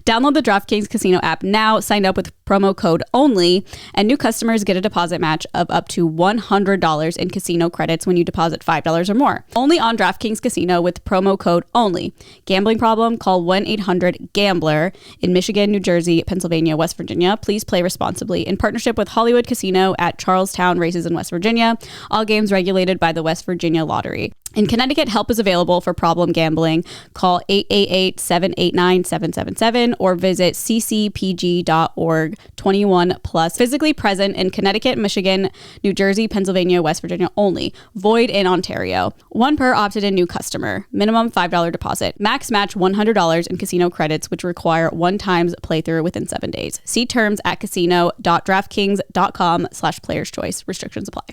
Download the DraftKings Casino app now, sign up with promo code ONLY, and new customers get a deposit match of up to $100 in casino credits when you deposit $5 or more. Only on DraftKings Casino with promo code ONLY. Gambling problem? Call 1-800-GAMBLER in Michigan, New Jersey, Pennsylvania, West Virginia. Please play responsibly. In partnership with Hollywood Casino at Charlestown Races in West Virginia. All games regulated by the West Virginia Lottery. In Connecticut, help is available for problem gambling. Call 888-789-7777 or visit ccpg.org. 21 plus. Physically present in Connecticut, Michigan, New Jersey, Pennsylvania, West Virginia only. Void in Ontario. One per opted-in new customer. Minimum $5 deposit. Max match $100 in casino credits, which require one times playthrough within 7 days. See terms at casino.draftkings.com/players choice. Restrictions apply.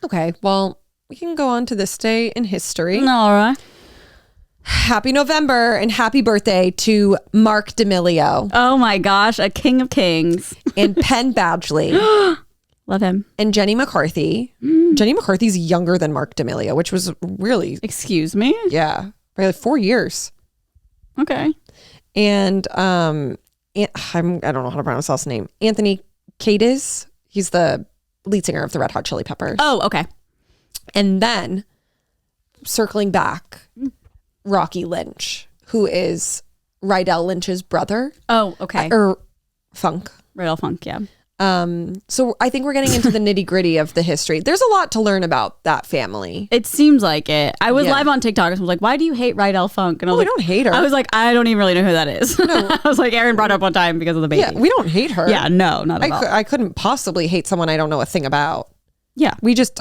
Okay, well, we can go on to this day in history. All right. Happy November and happy birthday to Mark D'Amelio. Oh my gosh, a king of kings. And Penn Badgley. Love him. And Jenny McCarthy. Jenny McCarthy's younger than Mark D'Amelio, which was really... Excuse me? Yeah. By like 4 years. Okay. And I don't know how to pronounce his last name. Anthony Kiedis. He's the lead singer of the Red Hot Chili Peppers. Oh, okay. And then, circling back, Rocky Lynch, who is Rydell Lynch's brother. Oh, okay. Or Funk. Rydell Funk, yeah. So I think we're getting into the nitty gritty of the history. There's a lot to learn about that family. It seems like it. I was live on TikTok and I was like, why do you hate Rydell Funk? And I was we like, don't hate her. I was like, I don't even really know who that is. No. I was like, Aaron brought it up one time because of the baby. Yeah, we don't hate her. Yeah, no, not at all. I couldn't possibly hate someone I don't know a thing about. Yeah. It's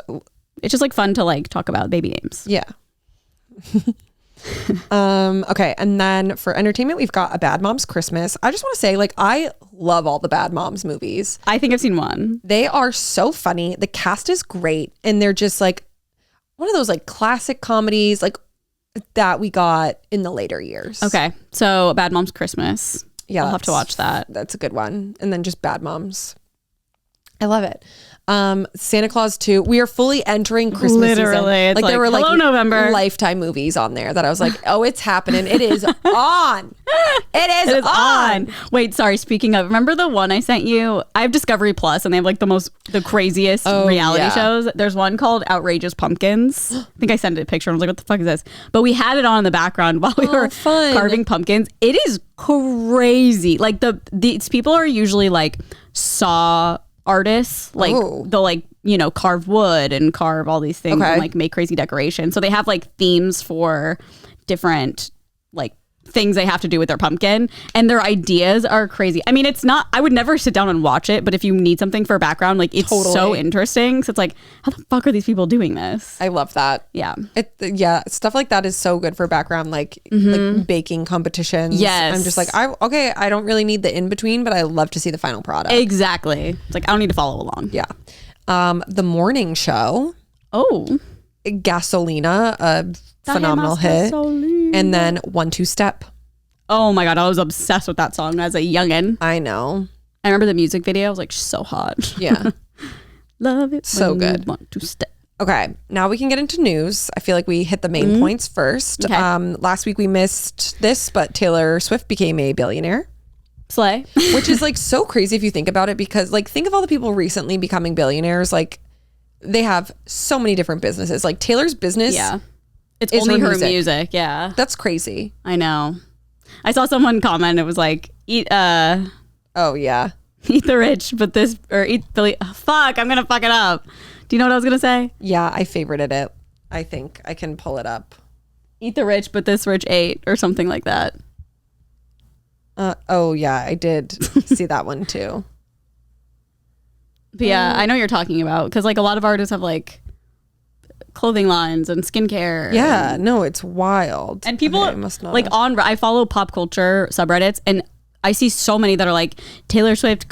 just like fun to like talk about baby names. Yeah. Okay. And then for entertainment, we've got A Bad Mom's Christmas. I just want to say, like, I love all the Bad Moms movies. I think I've seen one. They are so funny. The cast is great. And they're just like one of those like classic comedies like that we got in the later years. Okay. So A Bad Mom's Christmas. Yeah. I'll have to watch that. That's a good one. And then just Bad Moms. I love it. Santa Claus 2. We are fully entering Christmas Literally, season. it's Like there were hello, like November. Lifetime movies on there that I was like, oh, it's happening. It is on. It is on. Wait, sorry. Speaking of, remember the one I sent you? I have Discovery Plus, and they have like the craziest reality shows. There's one called Outrageous Pumpkins. I think I sent it a picture. I was like, what the fuck is this? But we had it on in the background while we were carving pumpkins. It is crazy. Like these people are usually like Saw artists, like they'll like, you know, carve wood and carve all these things and like make crazy decorations. So they have like themes for different like things they have to do with their pumpkin, and their ideas are crazy. I mean, it's not, I would never sit down and watch it, but if you need something for background, like it's so interesting. So it's like, how the fuck are these people doing this? I love that. Yeah. Stuff like that is so good for background, like baking competitions. Yes. I'm just like, I don't really need the in between, but I love to see the final product. Exactly. It's like, I don't need to follow along. Yeah. The morning show. Oh. Gasolina, a phenomenal hit. And then 1-2 Step. Oh my God, I was obsessed with that song as a youngin'. I know. I remember the music video. I was like, so hot. Yeah. Love it. So good. 1-2 Step. Okay, now we can get into news. I feel like we hit the main points first. Okay. Last week we missed this, but Taylor Swift became a billionaire. Slay. Which is like so crazy if you think about it, because like think of all the people recently becoming billionaires. Like they have so many different businesses. Like Taylor's business. Yeah. It's only her music. Yeah. That's crazy. I know. I saw someone comment. It was like, eat the rich, but this, or eat Billy. Oh, fuck, I'm going to fuck it up. Do you know what I was going to say? Yeah, I favorited it. I think I can pull it up. Eat the rich, but this rich ate, or something like that. Oh yeah, I did see that one too. But yeah, I know what you're talking about, because like a lot of artists have like clothing lines and skincare. Yeah, no, it's wild. And people okay, must not like have. I follow pop culture subreddits, and I see so many that are like Taylor Swift,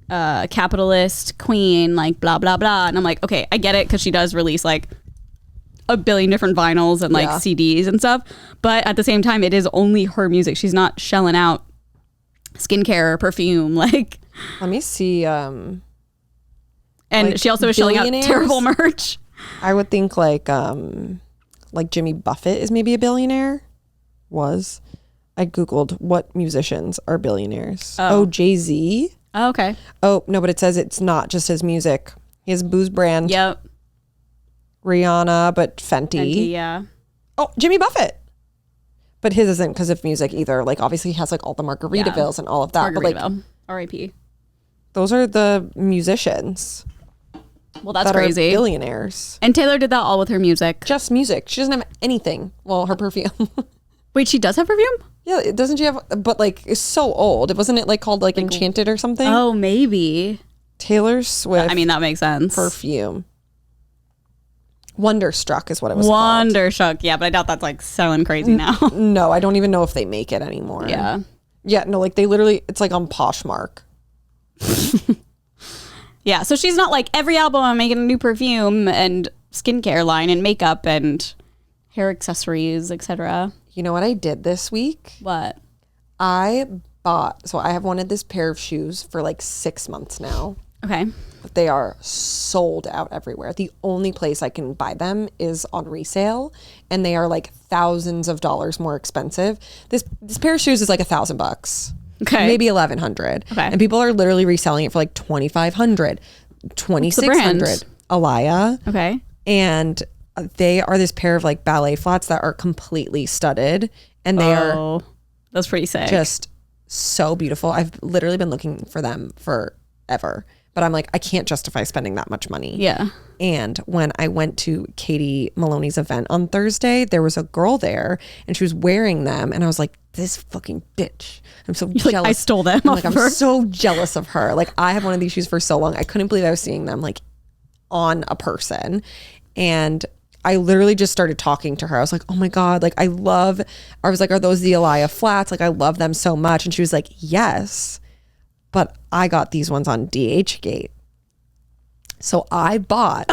capitalist queen, like blah blah blah, and I'm like, okay, I get it, because she does release like a billion different vinyls and like CDs and stuff, but at the same time, it is only her music. She's not shelling out skincare or perfume, like. Let me see. And like she also is shelling out terrible merch. I would think like Jimmy Buffett is maybe a billionaire. Was. I Googled what musicians are billionaires. Oh, Jay-Z. Oh, okay. Oh, no, but it says it's not just his music. He has a booze brand. Yep. Rihanna, but Fenty. Yeah. Oh, Jimmy Buffett. But his isn't because of music either. Like, obviously, he has like all the Margaritavilles and all of that. But like, R.I.P. Those are the musicians. Well, that's that crazy. Are billionaires. And Taylor did that all with her music. Just music. She doesn't have anything. Well, her perfume. Wait, she does have perfume? Yeah, doesn't she have? But like, it's so old. Wasn't it like called like Enchanted or something? Oh, maybe. Taylor Swift. I mean, that makes sense. Perfume. Wonderstruck is what it was Wonderstruck, yeah, but I doubt that's like selling crazy now. No, I don't even know if they make it anymore. Yeah. Yeah, no, like they literally, it's like on Poshmark. Yeah, so she's not like every album I'm making a new perfume and skincare line and makeup and hair accessories, etc. You know what I did this week? What? I have wanted this pair of shoes for like 6 months now. Okay. But they are sold out everywhere. The only place I can buy them is on resale, and they are like thousands of dollars more expensive. This pair of shoes is like $1,000. Okay. Maybe 1,100. Okay. And people are literally reselling it for like 2,500, 2,600. Alaya. Okay. And they are this pair of like ballet flats that are completely studded, and they are that's pretty sick. Just so beautiful. I've literally been looking for them forever, but I'm like, I can't justify spending that much money. Yeah. And when I went to Katie Maloney's event on Thursday, there was a girl there and she was wearing them, and I was like, this fucking bitch. I'm so jealous. Like, I stole them. I'm so jealous of her. Like, I have one of these shoes for so long. I couldn't believe I was seeing them like on a person. And I literally just started talking to her. I was like, oh my God, like I was like, are those the Alaya flats? Like, I love them so much. And she was like, yes, but I got these ones on DHgate. So I bought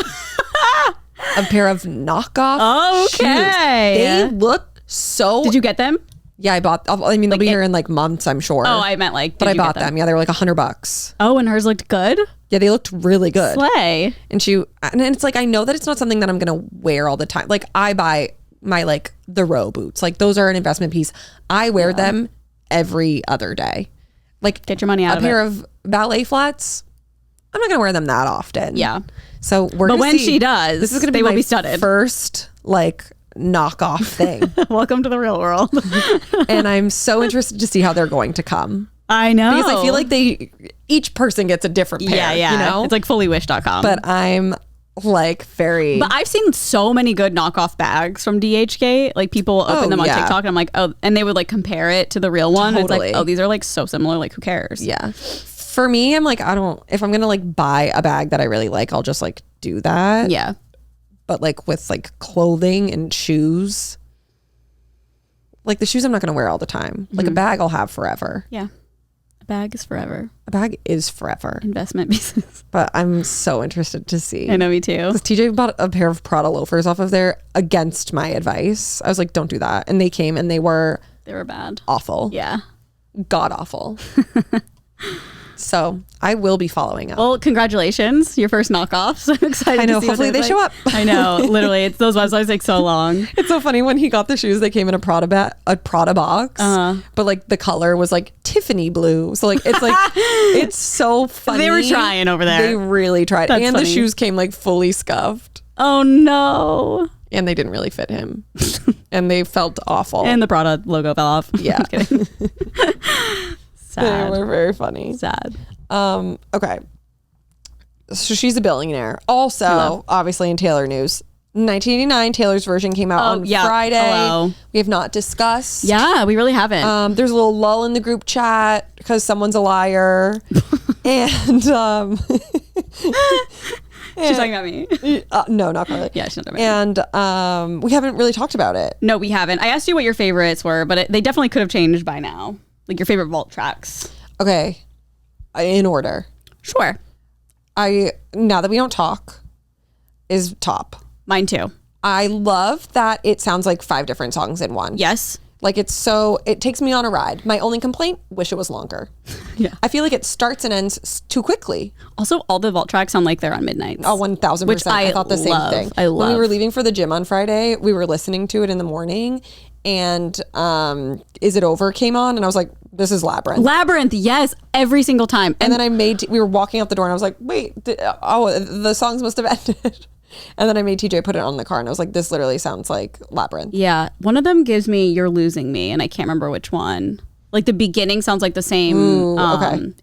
a pair of knockoff shoes. They look so... Did you get them? Yeah, I bought... I mean, they'll be here in like months, I'm sure. Oh, I meant like... But I bought them. Yeah, they were like $100. Oh, and hers looked good? Yeah, they looked really good. Slay. And it's like, I know that it's not something that I'm going to wear all the time. Like, I buy my like the row boots. Like, those are an investment piece. I wear them every other day. Like, get your money out of it. A pair of ballet flats, I'm not going to wear them that often. Yeah. So but when she does, this is going to be my studded. First like knockoff thing. Welcome to the real world. And I'm so interested to see how they're going to come. I know. Because I feel like each person gets a different pair. Yeah. You know? It's like fullywish.com. But I'm like very... But I've seen so many good knockoff bags from DHgate. Like, people open them on TikTok, and I'm like, oh, and they would like compare it to the real one. Totally. It's like, oh, these are like so similar. Like, who cares? Yeah. For me, I'm like, if I'm going to like buy a bag that I really like, I'll just like do that. Yeah. But like with like clothing and shoes, like the shoes I'm not going to wear all the time. Like a bag I'll have forever. Yeah. A bag is forever. A bag is forever. Investment pieces. But I'm so interested to see. I know, me too. TJ bought a pair of Prada loafers off of there against my advice. I was like, don't do that. And they came and they were bad. Awful. Yeah. God awful. So I will be following up. Well, congratulations. Your first knockoffs. I'm excited. I know. To see hopefully they show up. I know. Literally. It's those websites take so long. It's so funny when he got the shoes, they came in a Prada box, but like the color was like Tiffany blue. So like, it's so funny. They were trying over there. They really tried. That's and funny. The shoes came like fully scuffed. Oh no. And they didn't really fit him. And they felt awful. And the Prada logo fell off. Yeah. I'm kidding. Sad. They were very funny. Sad. Okay. So she's a billionaire. Also, obviously in Taylor news, 1989, Taylor's version came out on Friday. Hello. We have not discussed. Yeah, we really haven't. There's a little lull in the group chat because someone's a liar. And she's talking about me. No, not probably. Yeah, she's not talking about me. And we haven't really talked about it. No, we haven't. I asked you what your favorites were, but they definitely could have changed by now. Like your favorite vault tracks. Okay. In order. Sure. Now That We Don't Talk is top. Mine too. I love that it sounds like 5 different songs in one. Yes. Like it takes me on a ride. My only complaint, wish it was longer. Yeah. I feel like it starts and ends too quickly. Also, all the vault tracks sound like they're on Midnights. Oh, 1000%. Which I thought the same thing. When we were leaving for the gym on Friday, we were listening to it in the morning, and Is It Over came on, and I was like, this is Labyrinth. Labyrinth, yes, every single time. And then we were walking out the door, and I was like, wait, the songs must have ended. And then I made TJ put it on in the car, and I was like, this literally sounds like Labyrinth. Yeah. One of them gives me You're Losing Me, and I can't remember which one. Like the beginning sounds like the same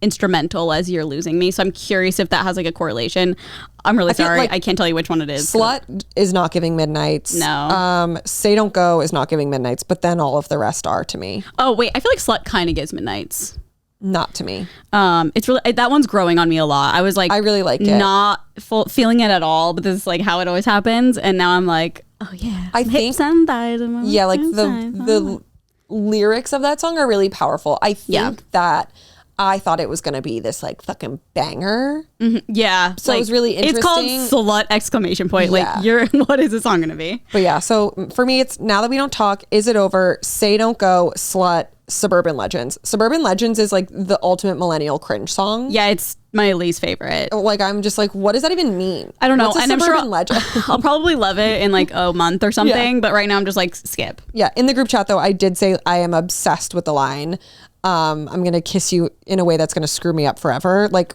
instrumental as You're Losing Me. So I'm curious if that has like a correlation. I'm really sorry. Like I can't tell you which one it is. Slut is not giving Midnights. No. Say Don't Go is not giving Midnights, but then all of the rest are to me. Oh, wait. I feel like Slut kind of gives Midnights. Not to me. It's really, that one's growing on me a lot. I was like, I really like it. Not feeling it at all, but this is like how it always happens. And now I'm like, oh yeah. I think, yeah, like the lyrics of that song are really powerful. I think that I thought it was going to be this like fucking banger. Mm-hmm. Yeah. So it was really interesting. It's called Slut exclamation point. Yeah. Like what is this song going to be? But yeah, so for me, it's Now That We Don't Talk, Is It Over, Say Don't Go, Slut, Suburban Legends. Suburban Legends is like the ultimate millennial cringe song. Yeah, it's my least favorite. Like I'm just like, what does that even mean? I don't know. What's a and Suburban I'm sure Legend? I'll probably love it in like a month or something. But right now I'm just like skip. Yeah. In the group chat though, I did say I am obsessed with the line. I'm going to kiss you in a way that's going to screw me up forever. Like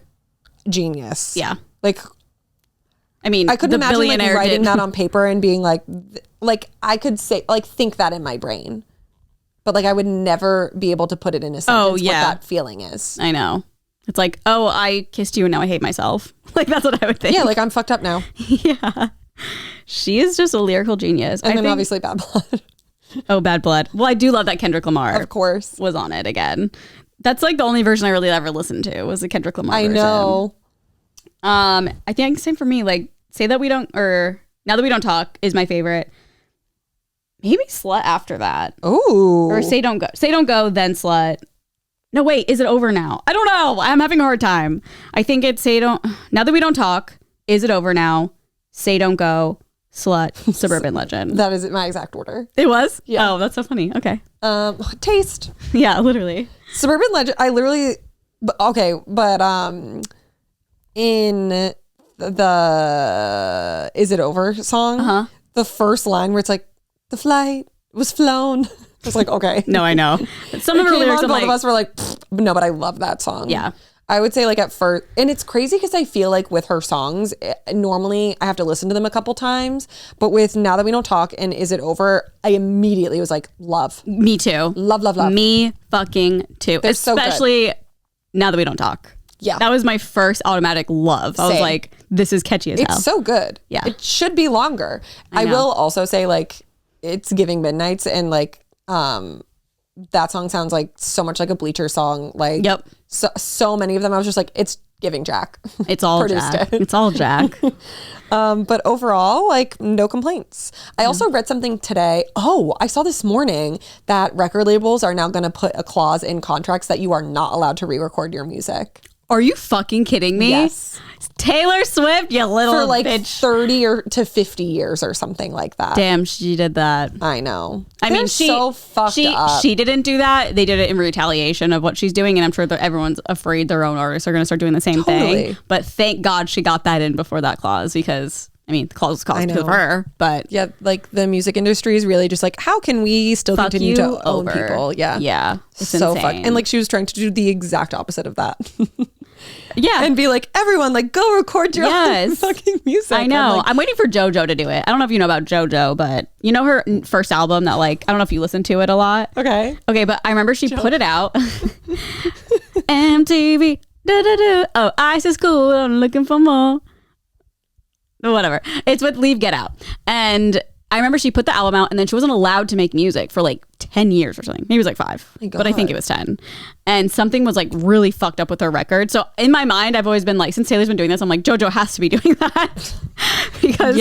genius. Yeah. Like, I mean, I couldn't imagine like writing that on paper and being like I could say like think that in my brain. But like I would never be able to put it in a sentence what that feeling is. I know. It's like, oh, I kissed you and now I hate myself. Like that's what I would think. Yeah, like I'm fucked up now. Yeah. She is just a lyrical genius. And then obviously Bad Blood. Oh, Bad Blood. Well, I do love that Kendrick Lamar. Of course. Was on it again. That's like the only version I really ever listened to was the Kendrick Lamar version. I know. I think same for me. Like Say That We Don't, or Now That We Don't Talk is my favorite. Maybe Slut after that. Ooh. Or Say Don't Go. Say Don't Go, then Slut. No, wait. Is it over now? I don't know. I'm having a hard time. I think it's Now That We Don't Talk. Is it over now? Say Don't Go. Slut. Suburban Legend. That is my exact order. It was? Yeah. Oh, that's so funny. Okay. Taste. Yeah, literally. Suburban Legend. I literally. Okay, but in the Is It Over song, the first line where it's like, the flight was flown. I was like, okay. No, I know. Some of her lyrics, both of us were like, no, but I love that song. Yeah. I would say like at first, and it's crazy because I feel like with her songs, normally I have to listen to them a couple times, but with Now That We Don't Talk and Is It Over, I immediately was like, love. Me too. Love, love, love. Me fucking too. They're Especially Now That We Don't Talk. Yeah. That was my first automatic love. I was like, this is catchy as hell. It's so good. Yeah. It should be longer. I will also say like, it's giving Midnights, and like that song sounds like so much like a Bleacher song. Like so many of them I was just like, it's giving Jack. It's all Jack. It's all Jack. But overall, like no complaints. I also read something today. Oh, I saw this morning that record labels are now going to put a clause in contracts that you are not allowed to re-record your music. Are you fucking kidding me? Yes. Taylor Swift, you little for like bitch. 30 or to 50 years or something like that. Damn, she did that. I know. I mean, she so fucked up. She didn't do that. They did it in retaliation of what she's doing, and I'm sure that everyone's afraid their own artists are going to start doing the same thing. But thank God she got that in before that clause, because I mean, the clause was caused because of her. But yeah, like the music industry is really just like, how can we still continue to own people? Yeah, yeah, it's so fucked. And like she was trying to do the exact opposite of that. Yeah. And be like, everyone, like, go record your own fucking music. I know. I'm waiting for JoJo to do it. I don't know if you know about JoJo, but you know her first album that like, I don't know if you listen to it a lot. Okay. Okay, but I remember she put it out. MTV. Oh, ice is cool. I'm looking for more. Whatever. It's with Leave Get Out. And I remember she put the album out and then she wasn't allowed to make music for like 10 years or something. Maybe it was like 5, but I think it was 10. And something was like really fucked up with her record. So in my mind, I've always been like, since Taylor's been doing this, I'm like, JoJo has to be doing that. Because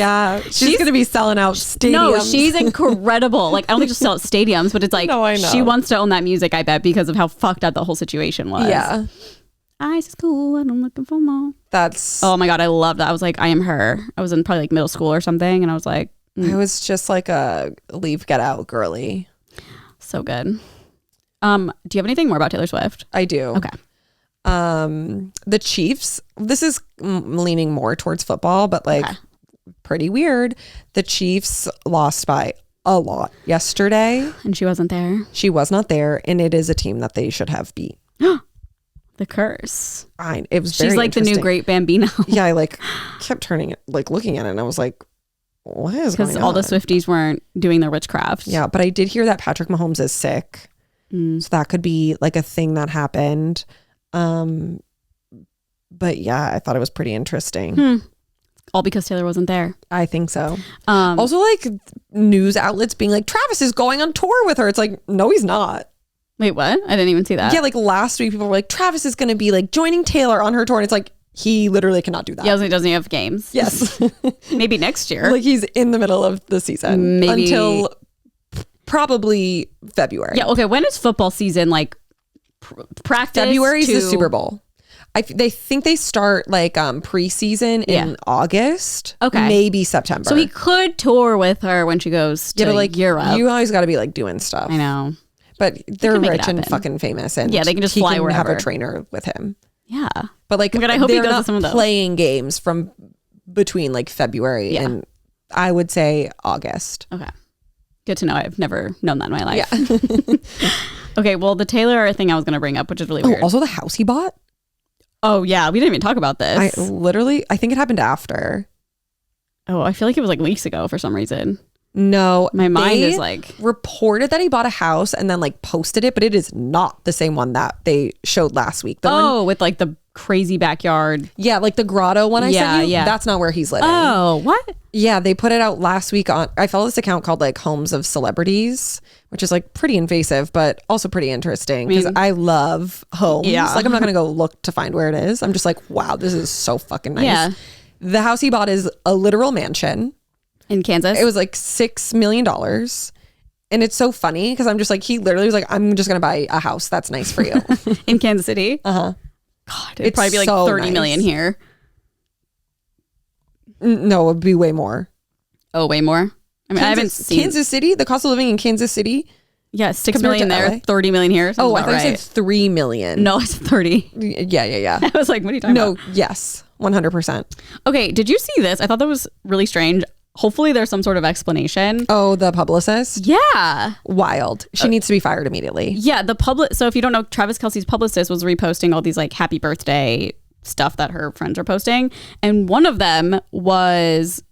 she's going to be selling out stadiums. No, she's incredible. Like, I don't think just sell out stadiums, but it's like, no, I know. She wants to own that music, I bet, because of how fucked up the whole situation was. Yeah. Ice is cool and I'm looking for more. That's... Oh my God, I love that. I was like, I am her. I was in probably like middle school or something. And I was like... I was just like a Leave Get Out girly. So good. Do you have anything more about Taylor Swift? I do. Okay. The Chiefs, this is leaning more towards football, but like pretty weird. The Chiefs lost by a lot yesterday. And she wasn't there. She was not there. And it is a team that they should have beat. The curse. It was very She's like the new great Bambino. Yeah, I like kept turning it, like looking at it and I was like, what is going on? Because all the Swifties weren't doing their witchcraft. Yeah, but I did hear that Patrick Mahomes is sick. So that could be like a thing that happened. But yeah, I thought it was pretty interesting. All because Taylor wasn't there. I think so. Also like news outlets being like, Travis is going on tour with her. It's like, no, he's not. Wait, what? I didn't even see that. Yeah, like last week people were like, Travis is going to be like joining Taylor on her tour. And it's like, he literally cannot do that. Yeah, he doesn't have games. Yes. Maybe next year. Like he's in the middle of the season. Maybe until probably February. Yeah, okay. When is football season like practice? February is the Super Bowl. They think they start like preseason in August. Okay. Maybe September. So he could tour with her when she goes to like Europe. You always got to be like doing stuff. I know. But they're rich and fucking famous. And yeah, they can just fly wherever. Have a trainer with him. Yeah. But like, I hope they're he goes not to some of those. playing games from between like February and I would say August. Okay. Good to know. I've never known that in my life. Yeah. Okay. Well, the Taylor thing I was going to bring up, which is really weird. Also the house he bought. Oh yeah. We didn't even talk about this. I think it happened after. Oh, I feel like it was like weeks ago for some reason. No, my mind is like reported that he bought a house and then like posted it, but it is not the same one that they showed last week. With like the crazy backyard. Yeah, like the grotto one I sent you. Yeah, that's not where he's living. Oh, what? Yeah, they put it out last week on. I follow this account called like Homes of Celebrities, which is like pretty invasive, but also pretty interesting because I love homes. Yeah, like I'm not gonna go look to find where it is. I'm just like, wow, this is so fucking nice. Yeah, the house he bought is a literal mansion. In Kansas? It was like $6 million. And it's so funny because I'm just like, he literally was like, I'm just going to buy a house that's nice for you. In Kansas City? Uh-huh. God, it'd probably be like so 30 million here. No, it would be way more. Oh, way more? I mean, I haven't seen... Kansas City? The cost of living in Kansas City? Yeah, 6 million there, LA? 30 million here. Oh, I thought you said 3 million. No, it's 30. Yeah. I was like, what are you talking about? No, yes, 100%. Okay, did you see this? I thought that was really strange. Hopefully there's some sort of explanation. Oh, the publicist? Yeah. Wild. She needs to be fired immediately. Yeah, so if you don't know, Travis Kelce's publicist was reposting all these like happy birthday stuff that her friends are posting. And one of them was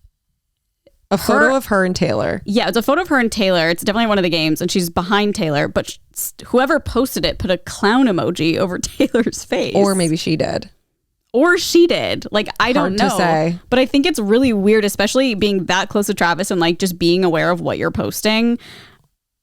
a photo of her and Taylor. Yeah, it's a photo of her and Taylor. It's definitely one of the games and she's behind Taylor, but whoever posted it put a clown emoji over Taylor's face. Or maybe she did. Or she did. Like, I don't know. Hard to say. But I think it's really weird, especially being that close to Travis and like just being aware of what you're posting.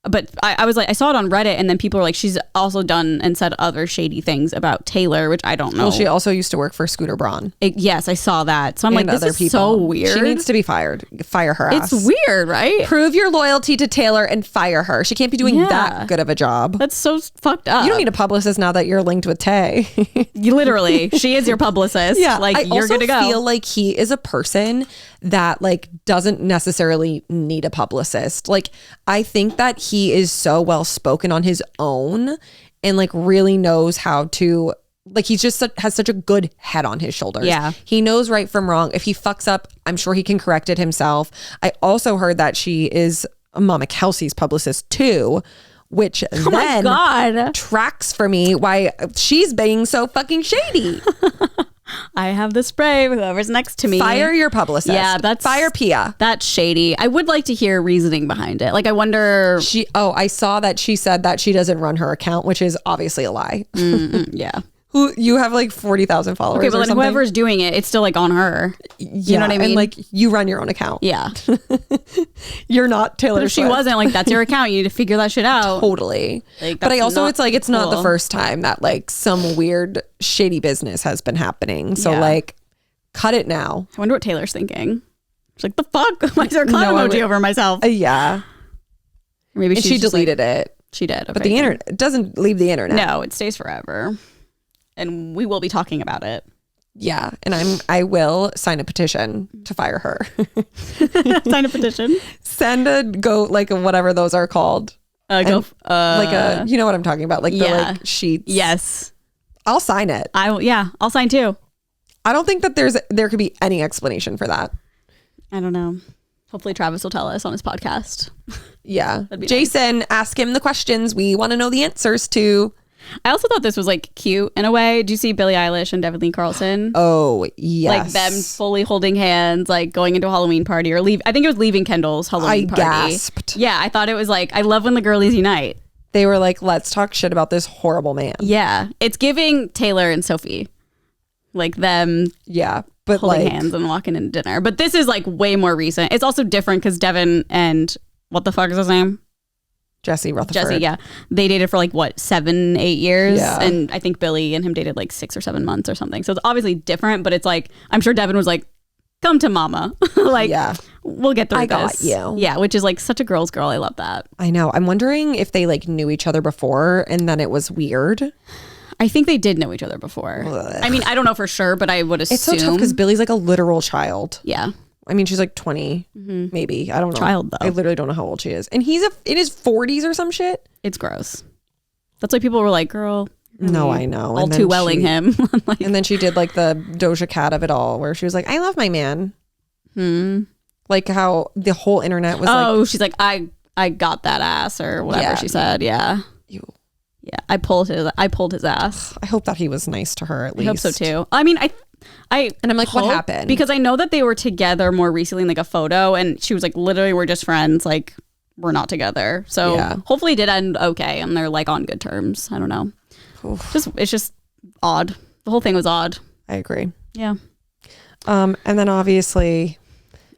But I was like, I saw it on Reddit and then people were like, she's also done and said other shady things about Taylor, which I don't know. Well, she also used to work for Scooter Braun. Yes, I saw that. So I'm like, this is so weird. She needs to be fired. Fire her ass. It's weird, right? Prove your loyalty to Taylor and fire her. She can't be doing that good of a job. That's so fucked up. You don't need a publicist now that you're linked with Tay. Literally. She is your publicist. Yeah. Like, you're good to go. I feel like he is a person that like doesn't necessarily need a publicist. Like, I think that he is so well spoken on his own and like really knows how to, like, he's just has such a good head on his shoulders. Yeah. He knows right from wrong. If he fucks up, I'm sure he can correct it himself. I also heard that she is Mama Kelsey's publicist too, which then tracks for me why she's being so fucking shady. I have the spray. Whoever's next to me. Fire your publicist. Yeah, fire Pia. That's shady. I would like to hear reasoning behind it. Like, I wonder. I saw that she said that she doesn't run her account, which is obviously a lie. Yeah. Who you have like 40,000 followers. Okay, but or then something. whoever's doing it, it's still like on her. You know what I mean? And like you run your own account. Yeah. You're not Taylor But if she Swift. wasn't, like, that's your account. You need to figure that shit out. Totally. Like, but I that's also, not it's like, it's not the cool. first time that like some weird shady business has been happening. So Yeah. like, cut it now. I wonder what Taylor's thinking. She's like, the fuck? Why is there a clown emoji over myself? Yeah. Maybe And she deleted it. She did. Okay, But the internet, it doesn't leave the internet. No, it stays forever. And we will be talking about it. Yeah. And I will sign a petition to fire her. Sign a petition. Send a like whatever those are called. Like you know what I'm talking about? Like the like sheets. Yes. I'll sign it. I'll sign too. I don't think that there could be any explanation for that. I don't know. Hopefully Travis will tell us on his podcast. Yeah. That'd be Jason, ask him the questions we want to know the answers to. I also thought this was like cute in a way. Do you see Billie Eilish and Devin Lee Carlson? Oh, yes. Like them fully holding hands, like going into a Halloween party or leave. I think it was leaving Kendall's Halloween party. I gasped. Yeah, I thought it was like, I love when the girlies unite. They were like, let's talk shit about this horrible man. Yeah. It's giving Taylor and Sophie. Like them but holding like hands and walking into dinner. But this is like way more recent. It's also different because Devin and what the fuck is his name? Jesse Rutherford. Jesse, yeah. They dated for like, what, 7-8 years? Yeah. And I think Billy and him dated like 6 or 7 months or something. So it's obviously different, but it's like, I'm sure Devin was like, come to mama. Like, we'll get through I this. got you. Yeah, which is like such a girl's girl. I love that. I know. I'm wondering if they like knew each other before and then it was weird. I think they did know each other before. Ugh. I mean, I don't know for sure, but I would assume. It's so tough because Billy's like a literal child. Yeah. I mean, she's like 20, maybe. I don't know. Child, though. I literally don't know how old she is. And he's in his 40s or some shit. It's gross. That's why people were like, girl. No, I know. All too welling him. Like, and then she did like the Doja Cat of it all where she was like, I love my man. Like how the whole internet was like. she's like, I got that ass or whatever she said. Yeah. Ew. Yeah. I pulled his ass. I hope that he was nice to her at least. I hope so too. I mean, and I'm like, what happened? Because I know that they were together more recently in like a photo, and she was like, literally, we're just friends. Like, we're not together. So hopefully it did end okay, and they're like on good terms. I don't know. It's just odd. The whole thing was odd. I agree. Yeah. And then obviously,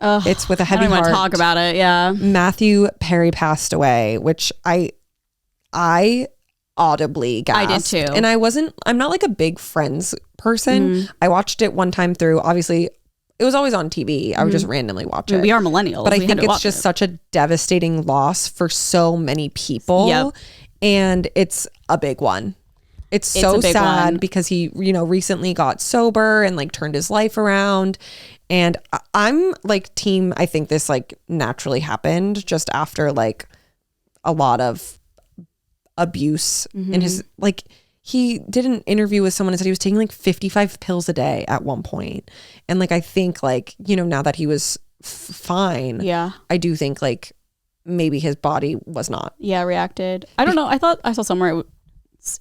it's with a heavy I don't heart. want to talk about it. Yeah. Matthew Perry passed away, which I audibly gasped. I did too. And I'm not like a big Friends person. I watched it one time through. Obviously, it was always on TV. I would just randomly watch it. We are millennials. But I think it's just such a devastating loss for so many people. Yep. And it's a big one. It's so sad because he, recently got sober and like turned his life around. And I'm like team, I think this like naturally happened just after like a lot of abuse in his, like he did an interview with someone and said he was taking like 55 pills a day at one point. And like, I think like, now that he was fine. Yeah. I do think like maybe his body was not. Yeah, reacted. I don't know. I thought I saw somewhere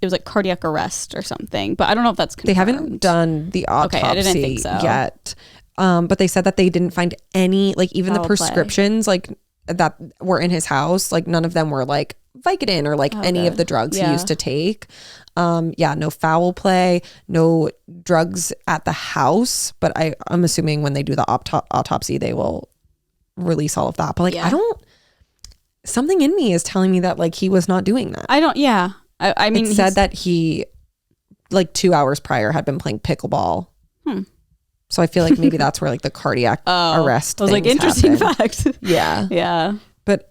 it was like cardiac arrest or something, but I don't know if that's confirmed. They haven't done the autopsy I didn't think so. yet. But they said that they didn't find any, like even the prescriptions like that were in his house, like none of them were like Vicodin or like any of the drugs he used to take. No foul play, no drugs at the house. But I'm assuming when they do the autopsy, they will release all of that. But like, something in me is telling me that like he was not doing that. I mean, it said that he like 2 hours prior had been playing pickleball. So I feel like maybe that's where like the cardiac arrest. I was like, interesting fact. Yeah. Yeah. But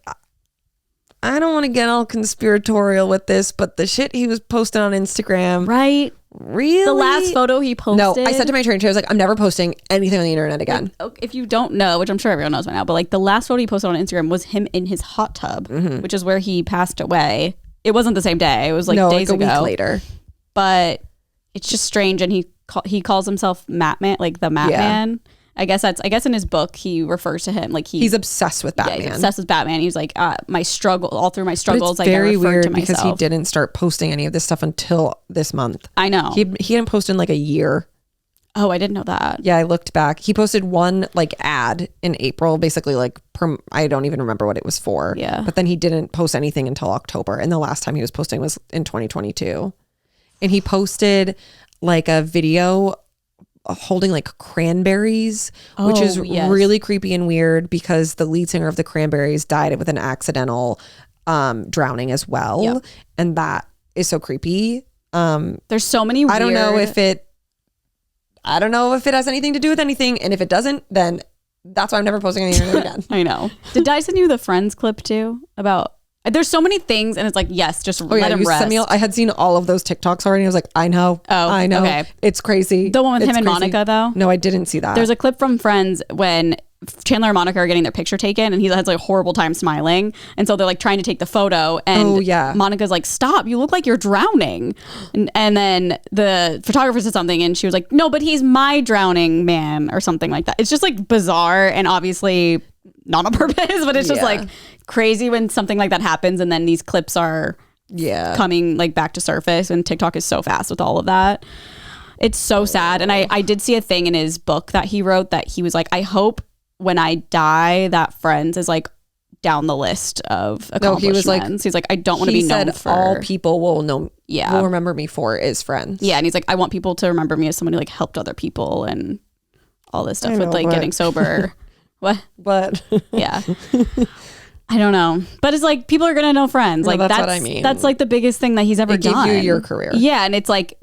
I don't want to get all conspiratorial with this, but the shit he was posting on Instagram. Right. Really? The last photo he posted. No, I said to my trainer, I was like, I'm never posting anything on the internet again. Like, if you don't know, which I'm sure everyone knows by now, but like the last photo he posted on Instagram was him in his hot tub, which is where he passed away. It wasn't the same day. It was like days ago. A week later. But it's just strange. And he calls himself Matman, like the Matman. I guess in his book he refers to him like he's obsessed with Batman. Yeah, he's obsessed with Batman. He's like my struggle all through my struggles. But it's very weird to because he didn't start posting any of this stuff until this month. I know he didn't post in like a year. Oh, I didn't know that. Yeah, I looked back. He posted one like ad in April, basically like I don't even remember what it was for. Yeah, but then he didn't post anything until October, and the last time he was posting was in 2022, and he posted like a video holding like cranberries, which is really creepy and weird because the lead singer of the Cranberries died with an accidental drowning as well. Yep. And that is so creepy. There's so many weird... I don't know if it has anything to do with anything. And if it doesn't, then that's why I'm never posting anything again. I know. Did I send you the Friends clip too? About... There's so many things, and it's like, yes, just let him rest. I had seen all of those TikToks already. I was like, I know. Okay. It's crazy. The one with him and Monica, though? No, I didn't see that. There's a clip from Friends when Chandler and Monica are getting their picture taken, and he has like a horrible time smiling. And so they're like trying to take the photo, and Monica's like, stop, you look like you're drowning. And then the photographer said something, and she was like, no, but he's my drowning man, or something like that. It's just like bizarre, and obviously not on purpose, but it's just like crazy when something like that happens, and then these clips are coming like back to surface, and TikTok is so fast with all of that. It's so sad. And I did see a thing in his book that he wrote that he was like, I hope when I die that Friends is like down the list of accomplishments. No, he was like, he's like, I don't want to be known for... all people will will remember me for is Friends. Yeah, and he's like, I want people to remember me as someone who like helped other people and all this stuff with like getting sober. What? But yeah. I don't know. But it's like, people are going to know Friends. Like, that's what I mean. That's like the biggest thing that he's ever done. It gave you your career. Yeah. And it's like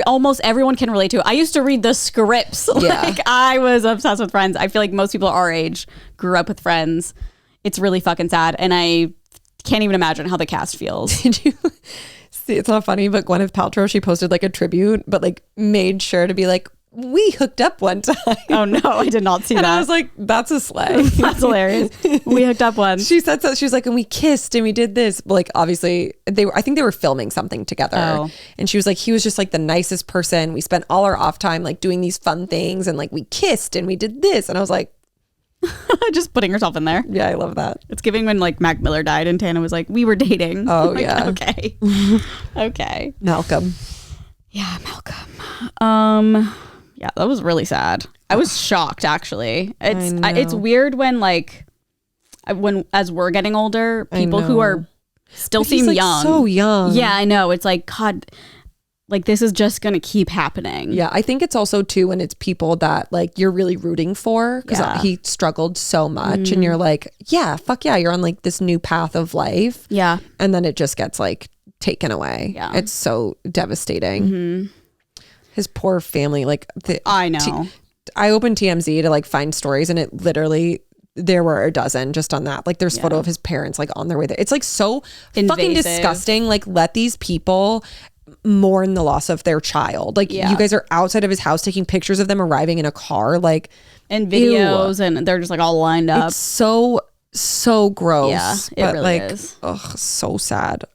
almost everyone can relate to it. I used to read the scripts. Yeah. Like, I was obsessed with Friends. I feel like most people our age grew up with Friends. It's really fucking sad. And I can't even imagine how the cast feels. Did you see? It's not funny, but Gwyneth Paltrow, she posted like a tribute, but like made sure to be like, we hooked up one time. Oh no, I did not see and that. I was like, that's a slay. That's hilarious. We hooked up once. She said so. She was like, and we kissed and we did this. Like, obviously I think they were filming something together. Oh. And she was like, he was just like the nicest person. We spent all our off time like doing these fun things, and like we kissed and we did this. And I was like, just putting herself in there. Yeah, I love that. It's giving when like Mac Miller died and Tana was like, we were dating. Oh like, yeah. Okay. Okay. Malcolm. Yeah, Malcolm. Yeah, that was really sad. I was shocked, actually. It's weird when like as we're getting older, people who are still seem like young. So young. Yeah, I know. It's like, God, like this is just gonna keep happening. Yeah, I think it's also too when it's people that like you're really rooting for, because he struggled so much, and you're like, yeah, fuck yeah, you're on like this new path of life. Yeah, and then it just gets like taken away. Yeah, it's so devastating. Mm-hmm. His poor family, like I know. I opened TMZ to like find stories, and it literally, there were a dozen just on that. Like there's photo of his parents like on their way there. It's like so fucking disgusting. Like, let these people mourn the loss of their child. Like you guys are outside of his house taking pictures of them arriving in a car, like, and videos, and they're just like all lined up. It's so gross. Yeah, it really is. Ugh, so sad.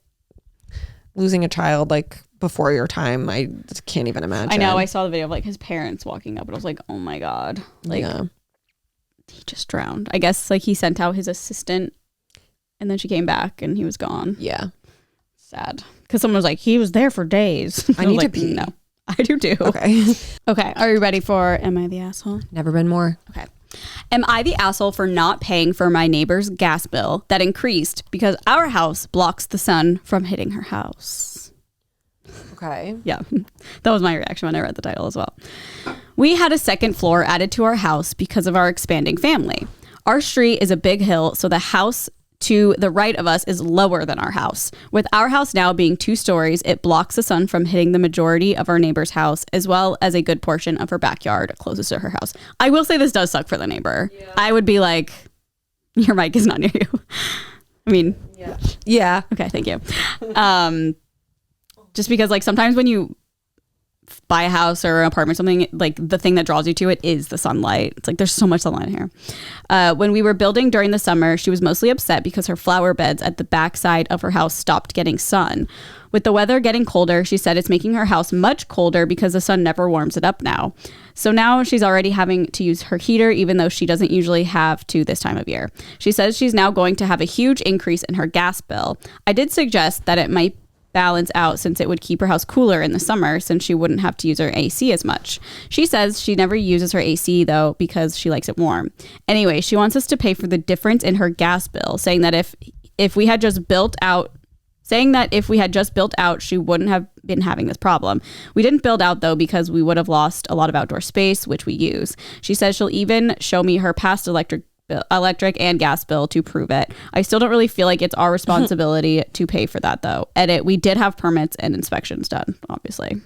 Losing a child like before your time, I can't even imagine. I know. I saw the video of like his parents walking up, and I was like, oh my God, like he just drowned. I guess like he sent out his assistant, and then she came back and he was gone. Yeah, sad. Because someone was like, he was there for days. I need to pee. No, I do too. Okay. Okay. Are you ready for Am I the Asshole? Never been more. Okay. Am I the asshole for not paying for my neighbor's gas bill that increased because our house blocks the sun from hitting her house? Okay. Yeah. That was my reaction when I read the title as well. We had a second floor added to our house because of our expanding family. Our street is a big hill, so the house to the right of us is lower than our house. With our house now being 2 stories, it blocks the sun from hitting the majority of our neighbor's house, as well as a good portion of her backyard closest to her house. I will say this does suck for the neighbor. Yeah. I would be like, your mic is not near you. I mean, yeah. Okay, thank you. Just because like sometimes when you buy a house or an apartment, something like the thing that draws you to it is the sunlight. It's like there's so much sunlight here. When we were building during the summer, she was mostly upset because her flower beds at the back side of her house stopped getting sun. With the weather getting colder, she said it's making her house much colder because the sun never warms it up now. So now she's already having to use her heater, even though she doesn't usually have to this time of year. She says she's now going to have a huge increase in her gas bill. I did suggest that it might balance out since it would keep her house cooler in the summer since she wouldn't have to use her AC as much. She says she never uses her AC though because she likes it warm. Anyway, she wants us to pay for the difference in her gas bill, saying that if we had just built out saying that if we had just built out, she wouldn't have been having this problem. We didn't build out though because we would have lost a lot of outdoor space, which we use. She says she'll even show me her past electric and gas bill to prove it. I still don't really feel like it's our responsibility to pay for that though. Edit, we did have permits and inspections done, obviously.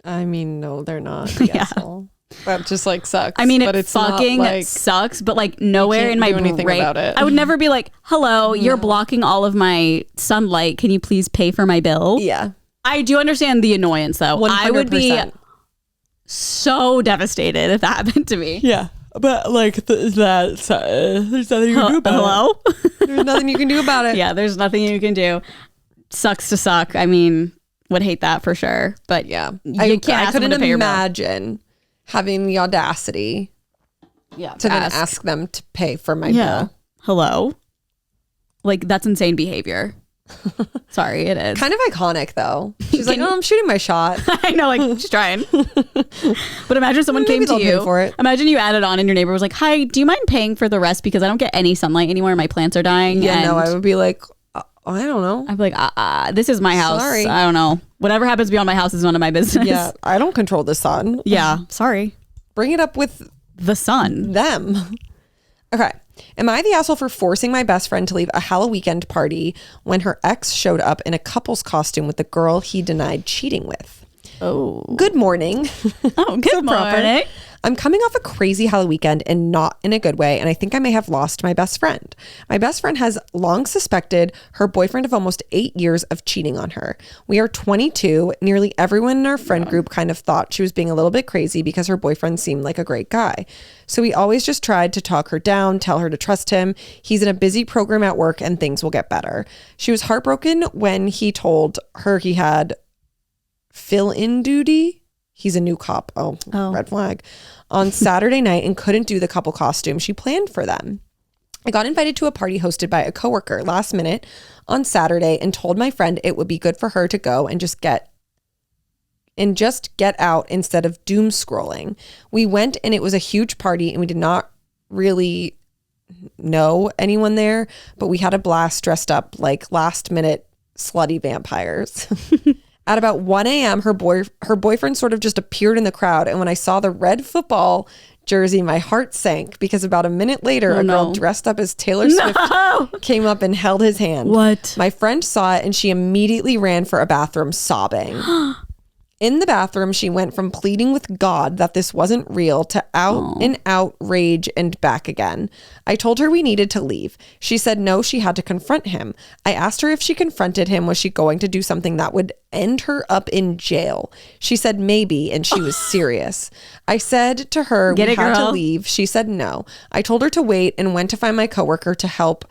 I mean, no, they're not. Yeah. Asshole. That just like sucks. I mean, but it fucking like, sucks, but like nowhere in my brain I would never be like, hello, you're blocking all of my sunlight. Can you please pay for my bill? Yeah. I do understand the annoyance though. 100%. I would be so devastated if that happened to me. Yeah. But like there's nothing you can do about it. There's nothing you can do about it. Yeah, there's nothing you can do. Sucks to suck. I mean, would hate that for sure. But yeah, you can't ask couldn't them to pay imagine having the audacity to then ask them to pay for my bill. Hello? Like, that's insane behavior. Sorry, it is. Kind of iconic, though. She's like, I'm shooting my shot. I know, like, she's trying. But imagine someone came to you. For it. Imagine you added on and your neighbor was like, hi, do you mind paying for the rest? Because I don't get any sunlight anymore. My plants are dying. Yeah, no, I would be like, I don't know. I'd be like, this is my house. Sorry. I don't know. Whatever happens beyond my house is none of my business. Yeah, I don't control the sun. Yeah, sorry. Bring it up with the sun. Them. Okay. Am I the asshole for forcing my best friend to leave a Halloween weekend party when her ex showed up in a couple's costume with the girl he denied cheating with? Oh. Good morning. Oh, good morning. I'm coming off a crazy Halloween weekend and not in a good way, and I think I may have lost my best friend. My best friend has long suspected her boyfriend of almost 8 years of cheating on her. We are 22. Nearly everyone in our friend group kind of thought she was being a little bit crazy because her boyfriend seemed like a great guy. So we always just tried to talk her down, tell her to trust him. He's in a busy program at work and things will get better. She was heartbroken when he told her he had fill-in duty. He's a new cop. Oh, red flag. On Saturday night and couldn't do the couple costume she planned for them. I got invited to a party hosted by a coworker last minute on Saturday and told my friend it would be good for her to go and just get out instead of doom scrolling. We went and it was a huge party and we did not really know anyone there, but we had a blast dressed up like last minute slutty vampires. At about 1 a.m., her boyfriend sort of just appeared in the crowd. And when I saw the red football jersey, my heart sank because about a minute later, a girl dressed up as Taylor Swift came up and held his hand. What? My friend saw it and she immediately ran for a bathroom sobbing. In the bathroom, she went from pleading with God that this wasn't real to out and out rage and back again. I told her we needed to leave. She said no, she had to confront him. I asked her if she confronted him, was she going to do something that would end her up in jail? She said maybe, and she was serious. I said to her we had to leave. She said no. I told her to wait and went to find my coworker to help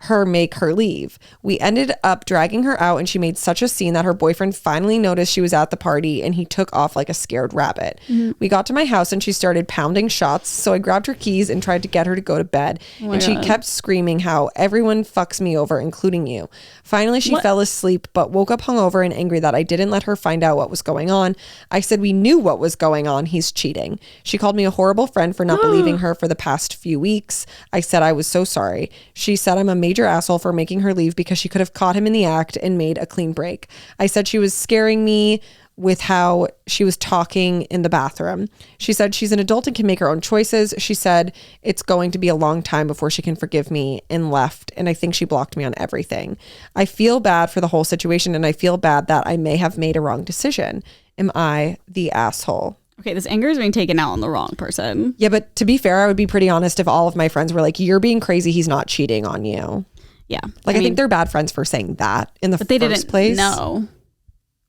her make her leave. We ended up dragging her out and she made such a scene that her boyfriend finally noticed she was at the party and he took off like a scared rabbit. Mm-hmm. We got to my house and she started pounding shots, so I grabbed her keys and tried to get her to go to bed. And she kept screaming how everyone fucks me over, including you. Finally, she fell asleep but woke up hungover and angry that I didn't let her find out what was going on. I said we knew what was going on. He's cheating. She called me a horrible friend for not believing her for the past few weeks. I said I was so sorry. She said I'm a major asshole for making her leave because she could have caught him in the act and made a clean break. I said she was scaring me with how she was talking in the bathroom. She said she's an adult and can make her own choices. She said it's going to be a long time before she can forgive me and left. And I think she blocked me on everything. I feel bad for the whole situation and I feel bad that I may have made a wrong decision. Am I the asshole? Okay, this anger is being taken out on the wrong person. Yeah, but to be fair, I would be pretty honest if all of my friends were like, you're being crazy, he's not cheating on you. Yeah. Like, I think they're bad friends for saying that in the first place. But they didn't know.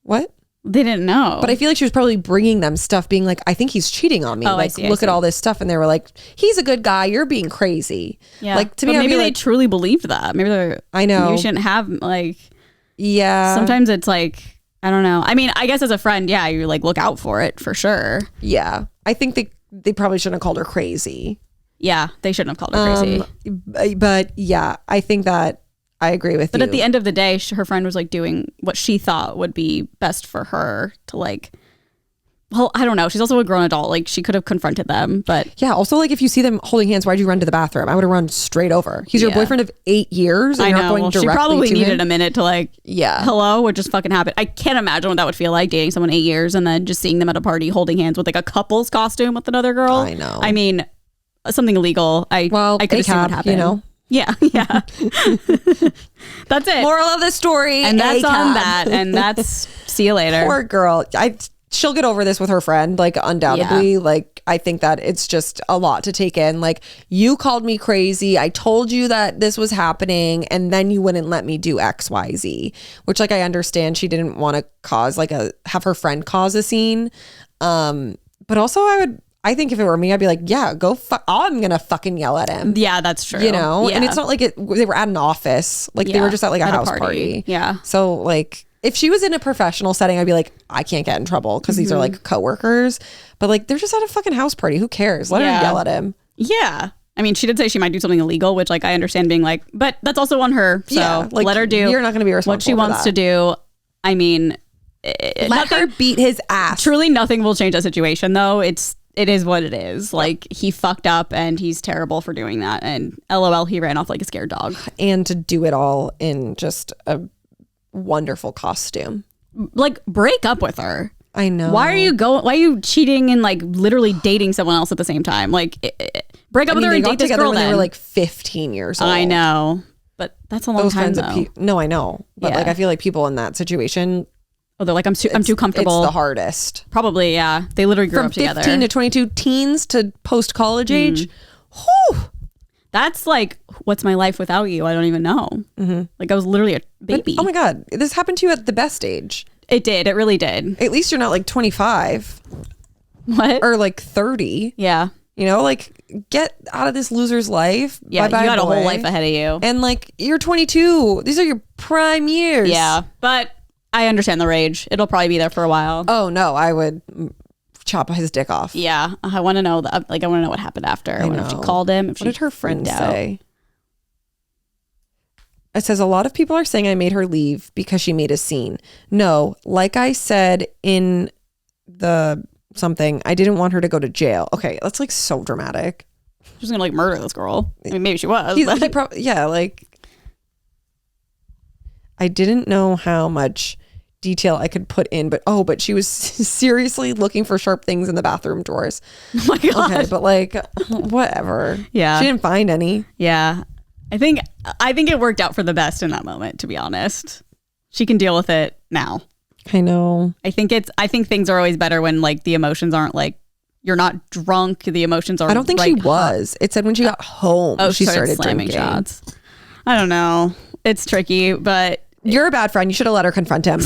What? They didn't know. But I feel like she was probably bringing them stuff being like, I think he's cheating on me. Oh, like, look at all this stuff. And they were like, he's a good guy. You're being crazy. Yeah. Like, to me, maybe they like, truly believed that. Maybe they're, I know. You shouldn't have, like, yeah. Sometimes it's like, I don't know. I mean, I guess as a friend, yeah, you like look out for it for sure. Yeah. I think they probably shouldn't have called her crazy. Yeah, they shouldn't have called her crazy. But yeah, I think that I agree with you. But at the end of the day, her friend was like doing what she thought would be best for her to like Well, I don't know. She's also a grown adult. Like, she could have confronted them, but Yeah. Also, like, if you see them holding hands, why'd you run to the bathroom? I would have run straight over. He's your Yeah. boyfriend of 8 years. And I you're know. not going Well, she directly probably to needed him? a minute to like, Yeah. hello, what just fucking happened? I can't imagine what that would feel like dating someone 8 years and then just seeing them at a party holding hands with like a couple's costume with another girl. I know. I mean, something illegal. I could assume what happened. you know? Yeah, yeah. That's it. Moral of the story. And that's ACAB. on that. And that's see you later. Poor girl. She'll get over this with her friend, like, undoubtedly. Yeah. Like, I think that it's just a lot to take in. Like, you called me crazy. I told you that this was happening, and then you wouldn't let me do X, Y, Z. Which, like, I understand she didn't want to cause have her friend cause a scene. But also, I think if it were me, I'd be like, yeah, go I'm gonna fucking yell at him. Yeah, that's true. You know, Yeah. and it's not like they were at an office. Like, they were just at like a At house party. Yeah. So, like, if she was in a professional setting, I'd be like, I can't get in trouble because these are like coworkers. But like, they're just at a fucking house party. Who cares? Let her yell at him. Yeah. I mean, she did say she might do something illegal, which like I understand being like, but that's also on her. So Yeah, like, let her do. you're not going to be responsible what she for wants that. to do. I mean, Let her beat his ass. truly nothing will change that situation though. It is what it is. Like, he fucked up and he's terrible for doing that. And LOL, he ran off like a scared dog. And to do it all in just a wonderful costume. Like, break up with her. I know. Why are you cheating and like literally dating someone else at the same time? Like, break up with her they and got date this together girl when then. they were like 15 years old. I know, but that's a long Those time kinds though. of people. No, I know. But Yeah. like, I feel like people in that situation, Oh, they're like, I'm too comfortable. it's the hardest. Probably, yeah. They literally grew From up together. 15 to 22, teens to post-college age. Whew. That's like, what's my life without you? I don't even know. Like, I was literally a baby. Oh my God. This happened to you at the best age. It did. It really did. At least you're not like 25 What? or like 30. Yeah. You know, like, get out of this loser's life. Yeah. Bye-bye, You had a whole boy. life ahead of you. And like, you're 22. These are your prime years. Yeah. But I understand the rage. It'll probably be there for a while. Oh no, I would chop his dick off. Yeah. I want to know that. Like, I want to know what happened after. I wonder if she know. called him. What did her friend freaked out. say? It says a lot of people are saying I made her leave because she made a scene. No, like I said in the something, I didn't want her to go to jail. Okay, that's like so dramatic. She's gonna like murder this girl. I mean, maybe she was. He but- probably, yeah, like, I didn't know how much detail I could put in, but she was seriously looking for sharp things in the bathroom drawers. Oh my God. Okay, but like, whatever. Yeah. She didn't find any. Yeah. I think it worked out for the best in that moment, to be honest. She can deal with it now. I know. I think things are always better when like the emotions aren't like, you're not drunk, the emotions are I don't think like, she was. It said when she got home, she started slamming drinking. shots. I don't know. It's tricky, but You're a bad friend. You should have let her confront him.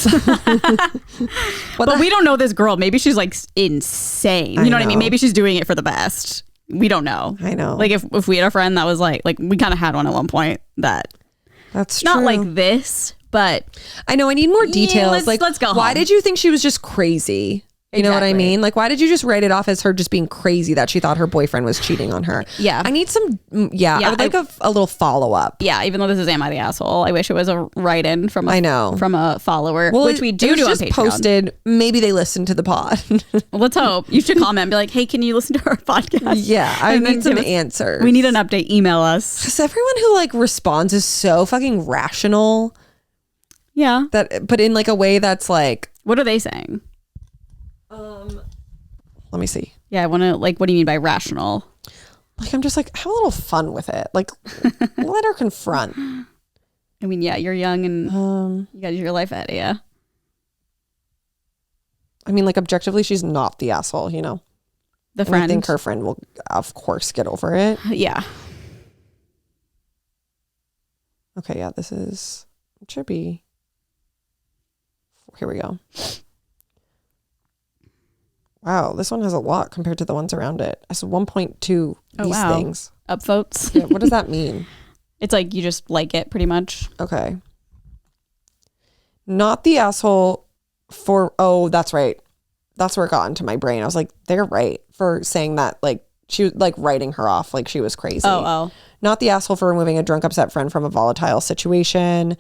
but we don't know this girl. Maybe she's like insane. You know what I mean? know. Maybe she's doing it for the best. We don't know. I know. Like if we had a friend that was like we kind of had one at one point that That's true. not like this, but I know. I need more details. let's go Why home. did you think she was just crazy? You know what I Exactly. mean? Like, why did you just write it off as her just being crazy that she thought her boyfriend was cheating on her? Yeah. I need some, I would like a little follow up. yeah, even though this is Am I the Asshole, I wish it was a write-in from a follower, which we it do was on just Patreon. posted. Maybe they listened to the pod. Well, let's hope. You should comment and be like, hey, can you listen to our podcast? Yeah, I And then need some give us- answers. We need an update. Email us. Because everyone who like responds is so fucking rational. Yeah. But in like a way that's like, What are they saying? let me see. Yeah, I want to, like, what do you mean by rational? Like, I'm just like, have a little fun with it. Like, let her confront. I mean, yeah, you're young and you got your life ahead of you. I mean, like, objectively, she's not the asshole, you know? The And friend. I think her friend will, of course, get over it. Yeah. Okay, yeah, it should be. Here we go. Wow, this one has a lot compared to the ones around it. It's 1.2 these wow. things. Upvotes. Yeah, what does that mean? It's like you just like it pretty much. Okay. Not the asshole for, oh, that's right. That's where it got into my brain. I was like, they're right for saying that, like, she was like writing her off like she was crazy. Oh. Not the asshole for removing a drunk, upset friend from a volatile situation.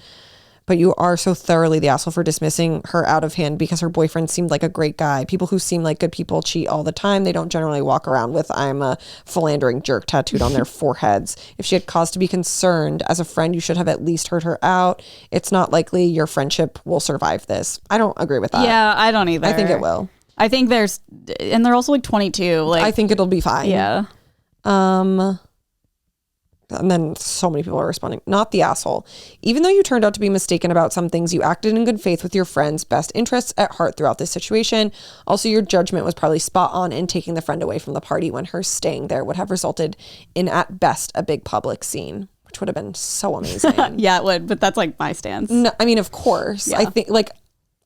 but you are so thoroughly the asshole for dismissing her out of hand because her boyfriend seemed like a great guy. People who seem like good people cheat all the time. They don't generally walk around with "I'm a philandering jerk" tattooed on their foreheads. If she had cause to be concerned, as a friend, you should have at least heard her out. It's not likely your friendship will survive this. I don't agree with that. Yeah, I don't either. I think it will. I think and they're also like 22. Like, I think it'll be fine. Yeah. And then so many people are responding, not the asshole. Even though you turned out to be mistaken about some things, you acted in good faith with your friend's best interests at heart throughout this situation. Also, your judgment was probably spot on in taking the friend away from the party when her staying there would have resulted in, at best, a big public scene, which would have been so amazing. Yeah, it would. But that's like my stance. No, I mean, of course. Yeah. I think, like,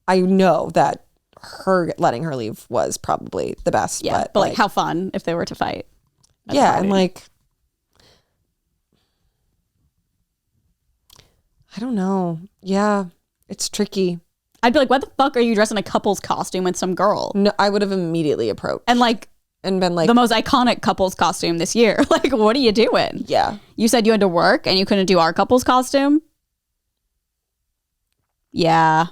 I know that her letting her leave was probably the best. Yeah, but like how fun if they were to fight. Yeah, and like, I don't know. Yeah, it's tricky. I'd be like, what the fuck are you dressed in a couple's costume with some girl? No, I would have immediately approached. And been like, the most iconic couple's costume this year. Like, what are you doing? Yeah. You said you had to work and you couldn't do our couple's costume? Yeah.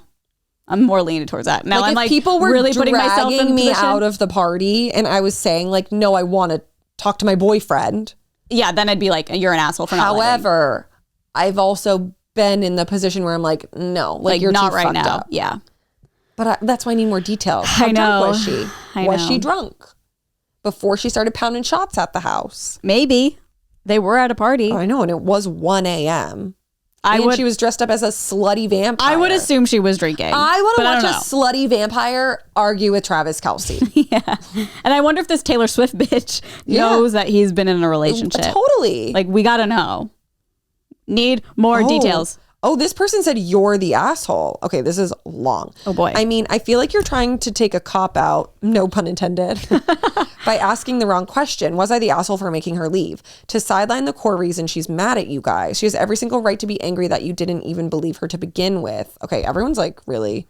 I'm more leaning towards that. Now, like, I'm like, people were really putting myself in me position out of the party and I was saying like, no, I want to talk to my boyfriend. Yeah, then I'd be like, you're an asshole for not However, I've also been in the position where I'm like, no, like you're not too right fucked now. Up. Yeah. But that's why I need more details. How I know. drunk was she? Was she drunk before she started pounding shots at the house? Maybe. They were at a party. I know, and it was 1 a.m. She was dressed up as a slutty vampire. I would assume she was drinking. I want to watch a slutty vampire argue with Travis Kelce. Yeah. And I wonder if this Taylor Swift bitch knows that he's been in a relationship. Totally. Like, we got to know. Need more details. Oh, this person said you're the asshole. Okay, this is long. Oh boy. I mean, I feel like you're trying to take a cop out, no pun intended, by asking the wrong question. Was I the asshole for making her leave? To sideline the core reason she's mad at you guys. She has every single right to be angry that you didn't even believe her to begin with. Okay, everyone's like, really?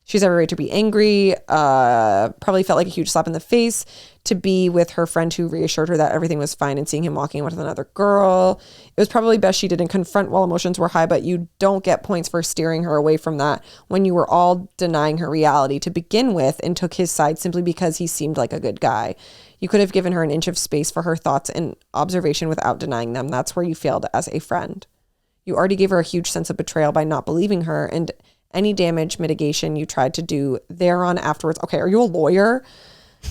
She's every right to be angry. Probably felt like a huge slap in the face to be with her friend who reassured her that everything was fine and seeing him walking with another girl. It was probably best she didn't confront while emotions were high, but you don't get points for steering her away from that when you were all denying her reality to begin with and took his side simply because he seemed like a good guy. You could have given her an inch of space for her thoughts and observation without denying them. That's where you failed as a friend. You already gave her a huge sense of betrayal by not believing her, and any damage mitigation you tried to do thereon afterwards. Okay, are you a lawyer?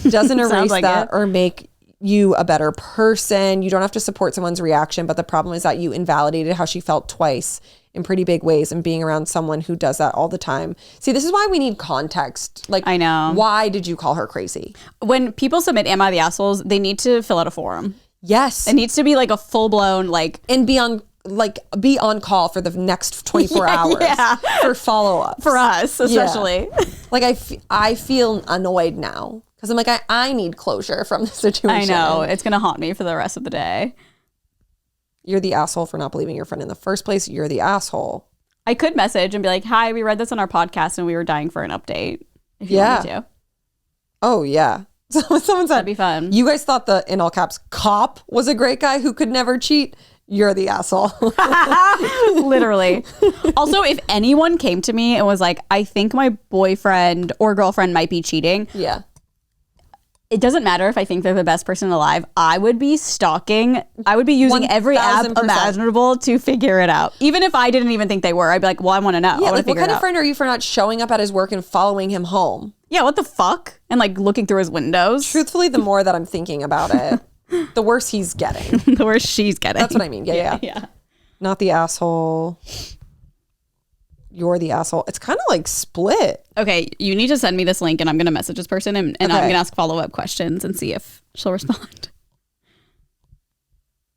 Doesn't erase like that or make you a better person. You don't have to support someone's reaction, but the problem is that you invalidated how she felt twice in pretty big ways, and being around someone who does that all the time. See, this is why we need context. Like, I know. Why did you call her crazy? When people submit Am I the Assholes, they need to fill out a form. Yes. It needs to be like a full-blown, like... And be on call for the next 24 hours for follow-ups. For us, especially. Yeah. Like, I feel annoyed now. Because I'm like, I need closure from this situation. I know. It's going to haunt me for the rest of the day. You're the asshole for not believing your friend in the first place. You're the asshole. I could message and be like, hi, we read this on our podcast and we were dying for an update. If you want me to. Oh, yeah. Someone said, that'd be fun. You guys thought the, in all caps, cop was a great guy who could never cheat. You're the asshole. Literally. Also, if anyone came to me and was like, I think my boyfriend or girlfriend might be cheating. Yeah. It doesn't matter if I think they're the best person alive. I would be stalking. I would be using 1,000%. Every app imaginable to figure it out. Even if I didn't even think they were, I'd be like, well, I want to know. Yeah, like what kind of friend are you for not showing up at his work and following him home? Yeah, what the fuck? And like looking through his windows. Truthfully, the more that I'm thinking about it, the worse he's getting. The worse she's getting. That's what I mean. Yeah. Not the asshole. You're the asshole. It's kind of like split. Okay, you need to send me this link and I'm going to message this person and I'm going to ask follow-up questions and see if she'll respond.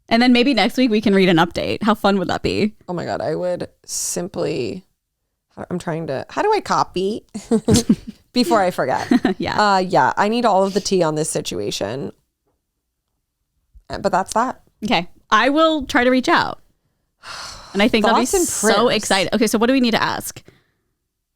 And then maybe next week we can read an update. How fun would that be? Oh my God, I would simply... I'm trying to... How do I copy? Before I forget. Yeah, I need all of the tea on this situation. But that's that. Okay, I will try to reach out. And I think that'll be so exciting. Okay, so what do we need to ask?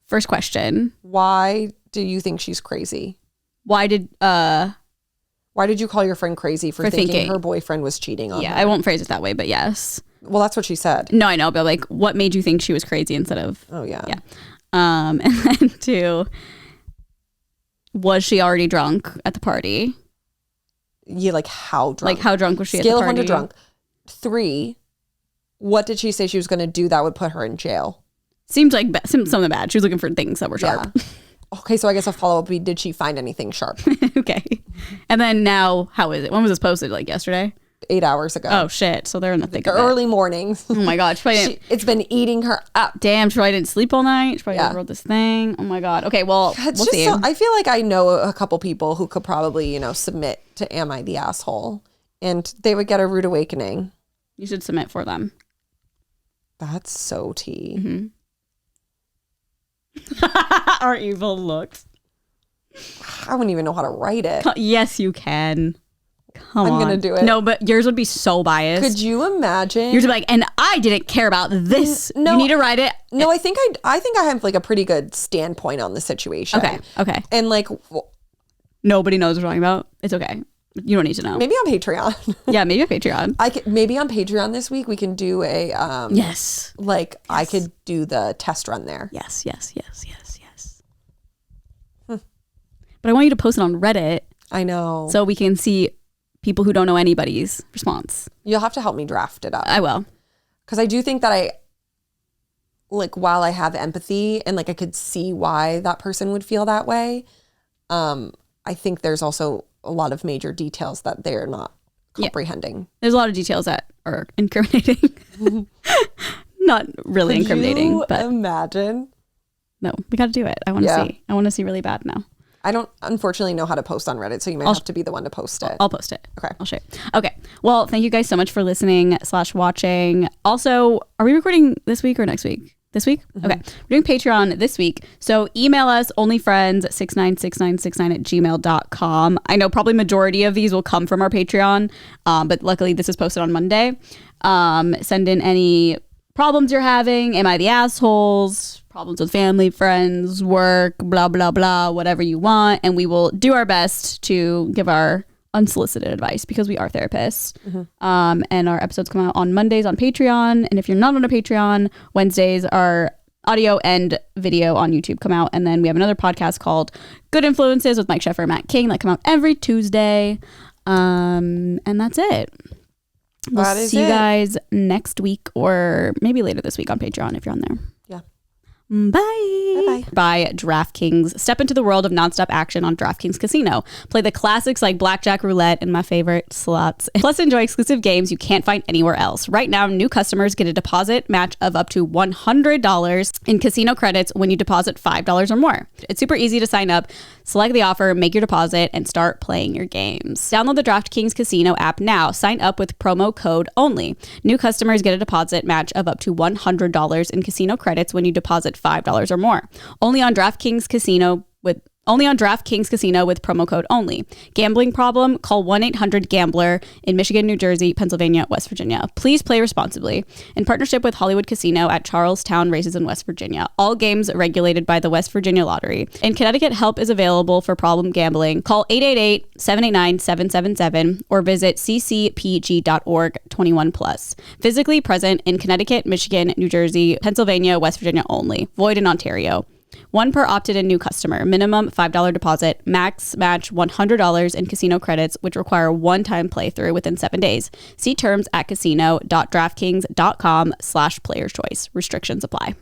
First question. Why do you think she's crazy? Why did you call your friend crazy for thinking her boyfriend was cheating on her? Yeah, I won't phrase it that way, but yes. Well, that's what she said. No, I know, but like, what made you think she was crazy instead of? Oh yeah. Yeah. And then 2, was she already drunk at the party? Yeah, like how drunk? Like how drunk was she Scale at the party? of 1 to drunk. 3, what did she say she was going to do that would put her in jail? Seems like something bad. She was looking for things that were sharp. Yeah. Okay, so I guess a follow-up would be, did she find anything sharp? Okay. And then now, how is it? When was this posted? Like yesterday? 8 hours ago. Oh, shit. So they're in the thick of it. Early mornings. Oh, my God. It's been eating her up. Damn, she probably didn't sleep all night. She probably wrote this thing. Oh, my God. Okay, well, we'll see. So, I feel like I know a couple people who could probably, you know, submit to Am I the Asshole? And they would get a rude awakening. You should submit for them. That's so tea. Mm-hmm. Our evil looks. I wouldn't even know how to write it. Yes, you can. Come on. I'm going to do it. No, but yours would be so biased. Could you imagine? Yours would be like, and I didn't care about this. No, you need to write it. No, I think I have like a pretty good standpoint on the situation. Okay. And like, nobody knows what we're talking about. It's okay. You don't need to know. maybe on Patreon. Yeah, maybe on Patreon. Maybe on Patreon this week we can do a Yes. Like I could do the test run there. Yes. But I want you to post it on Reddit I know. so we can see people who don't know anybody's response. You'll have to help me draft it up. I will. Because I do think that while I have empathy and like I could see why that person would feel that way, I think there's also a lot of major details that they're not comprehending. Yeah. There's a lot of details that are incriminating. Not really incriminating, but imagine. No, we got to do it. I want to see. I want to see really bad now. I don't unfortunately know how to post on Reddit, so you might have to be the one to post it. I'll post it. Okay. I'll show you. Okay. Well, thank you guys so much for listening / watching. Also, are we recording this week or next week? This week? Mm-hmm. Okay. We're doing Patreon this week. So email us onlyfriends696969@gmail.com. I know probably majority of these will come from our Patreon, but luckily this is posted on Monday. Send in any problems you're having. Am I the assholes? Problems with family, friends, work, blah, blah, blah, whatever you want. And we will do our best to give our unsolicited advice because we are therapists. Mm-hmm. And our episodes come out on Mondays on Patreon. And if you're not on a Patreon, Wednesdays are audio and video on YouTube come out. And then we have another podcast called Good Influences with Mike Sheffer and Matt King that come out every Tuesday. And that's it. We'll see you guys next week or maybe later this week on Patreon if you're on there. Yeah. Bye. By DraftKings. Step into the world of nonstop action on DraftKings Casino. Play the classics like Blackjack, Roulette, and my favorite, slots. Plus, enjoy exclusive games you can't find anywhere else. Right now, new customers get a deposit match of up to $100 in casino credits when you deposit $5 or more. It's super easy to sign up. Select the offer, make your deposit, and start playing your games. Download the DraftKings Casino app now. Sign up with promo code ONLY. New customers get a deposit match of up to $100 in casino credits when you deposit $5 or more. Only on DraftKings Casino with promo code ONLY. Gambling problem? Call 1-800-GAMBLER in Michigan, New Jersey, Pennsylvania, West Virginia. Please play responsibly. In partnership with Hollywood Casino at Charlestown Races in West Virginia. All games regulated by the West Virginia Lottery. In Connecticut, help is available for problem gambling. Call 888-789-777 or visit ccpg.org 21+. Physically present in Connecticut, Michigan, New Jersey, Pennsylvania, West Virginia only. Void in Ontario. One per opted-in new customer. Minimum $5 deposit. Max match $100 in casino credits, which require one-time playthrough within 7 days. See terms at casino.draftkings.com/playerchoice. Restrictions apply.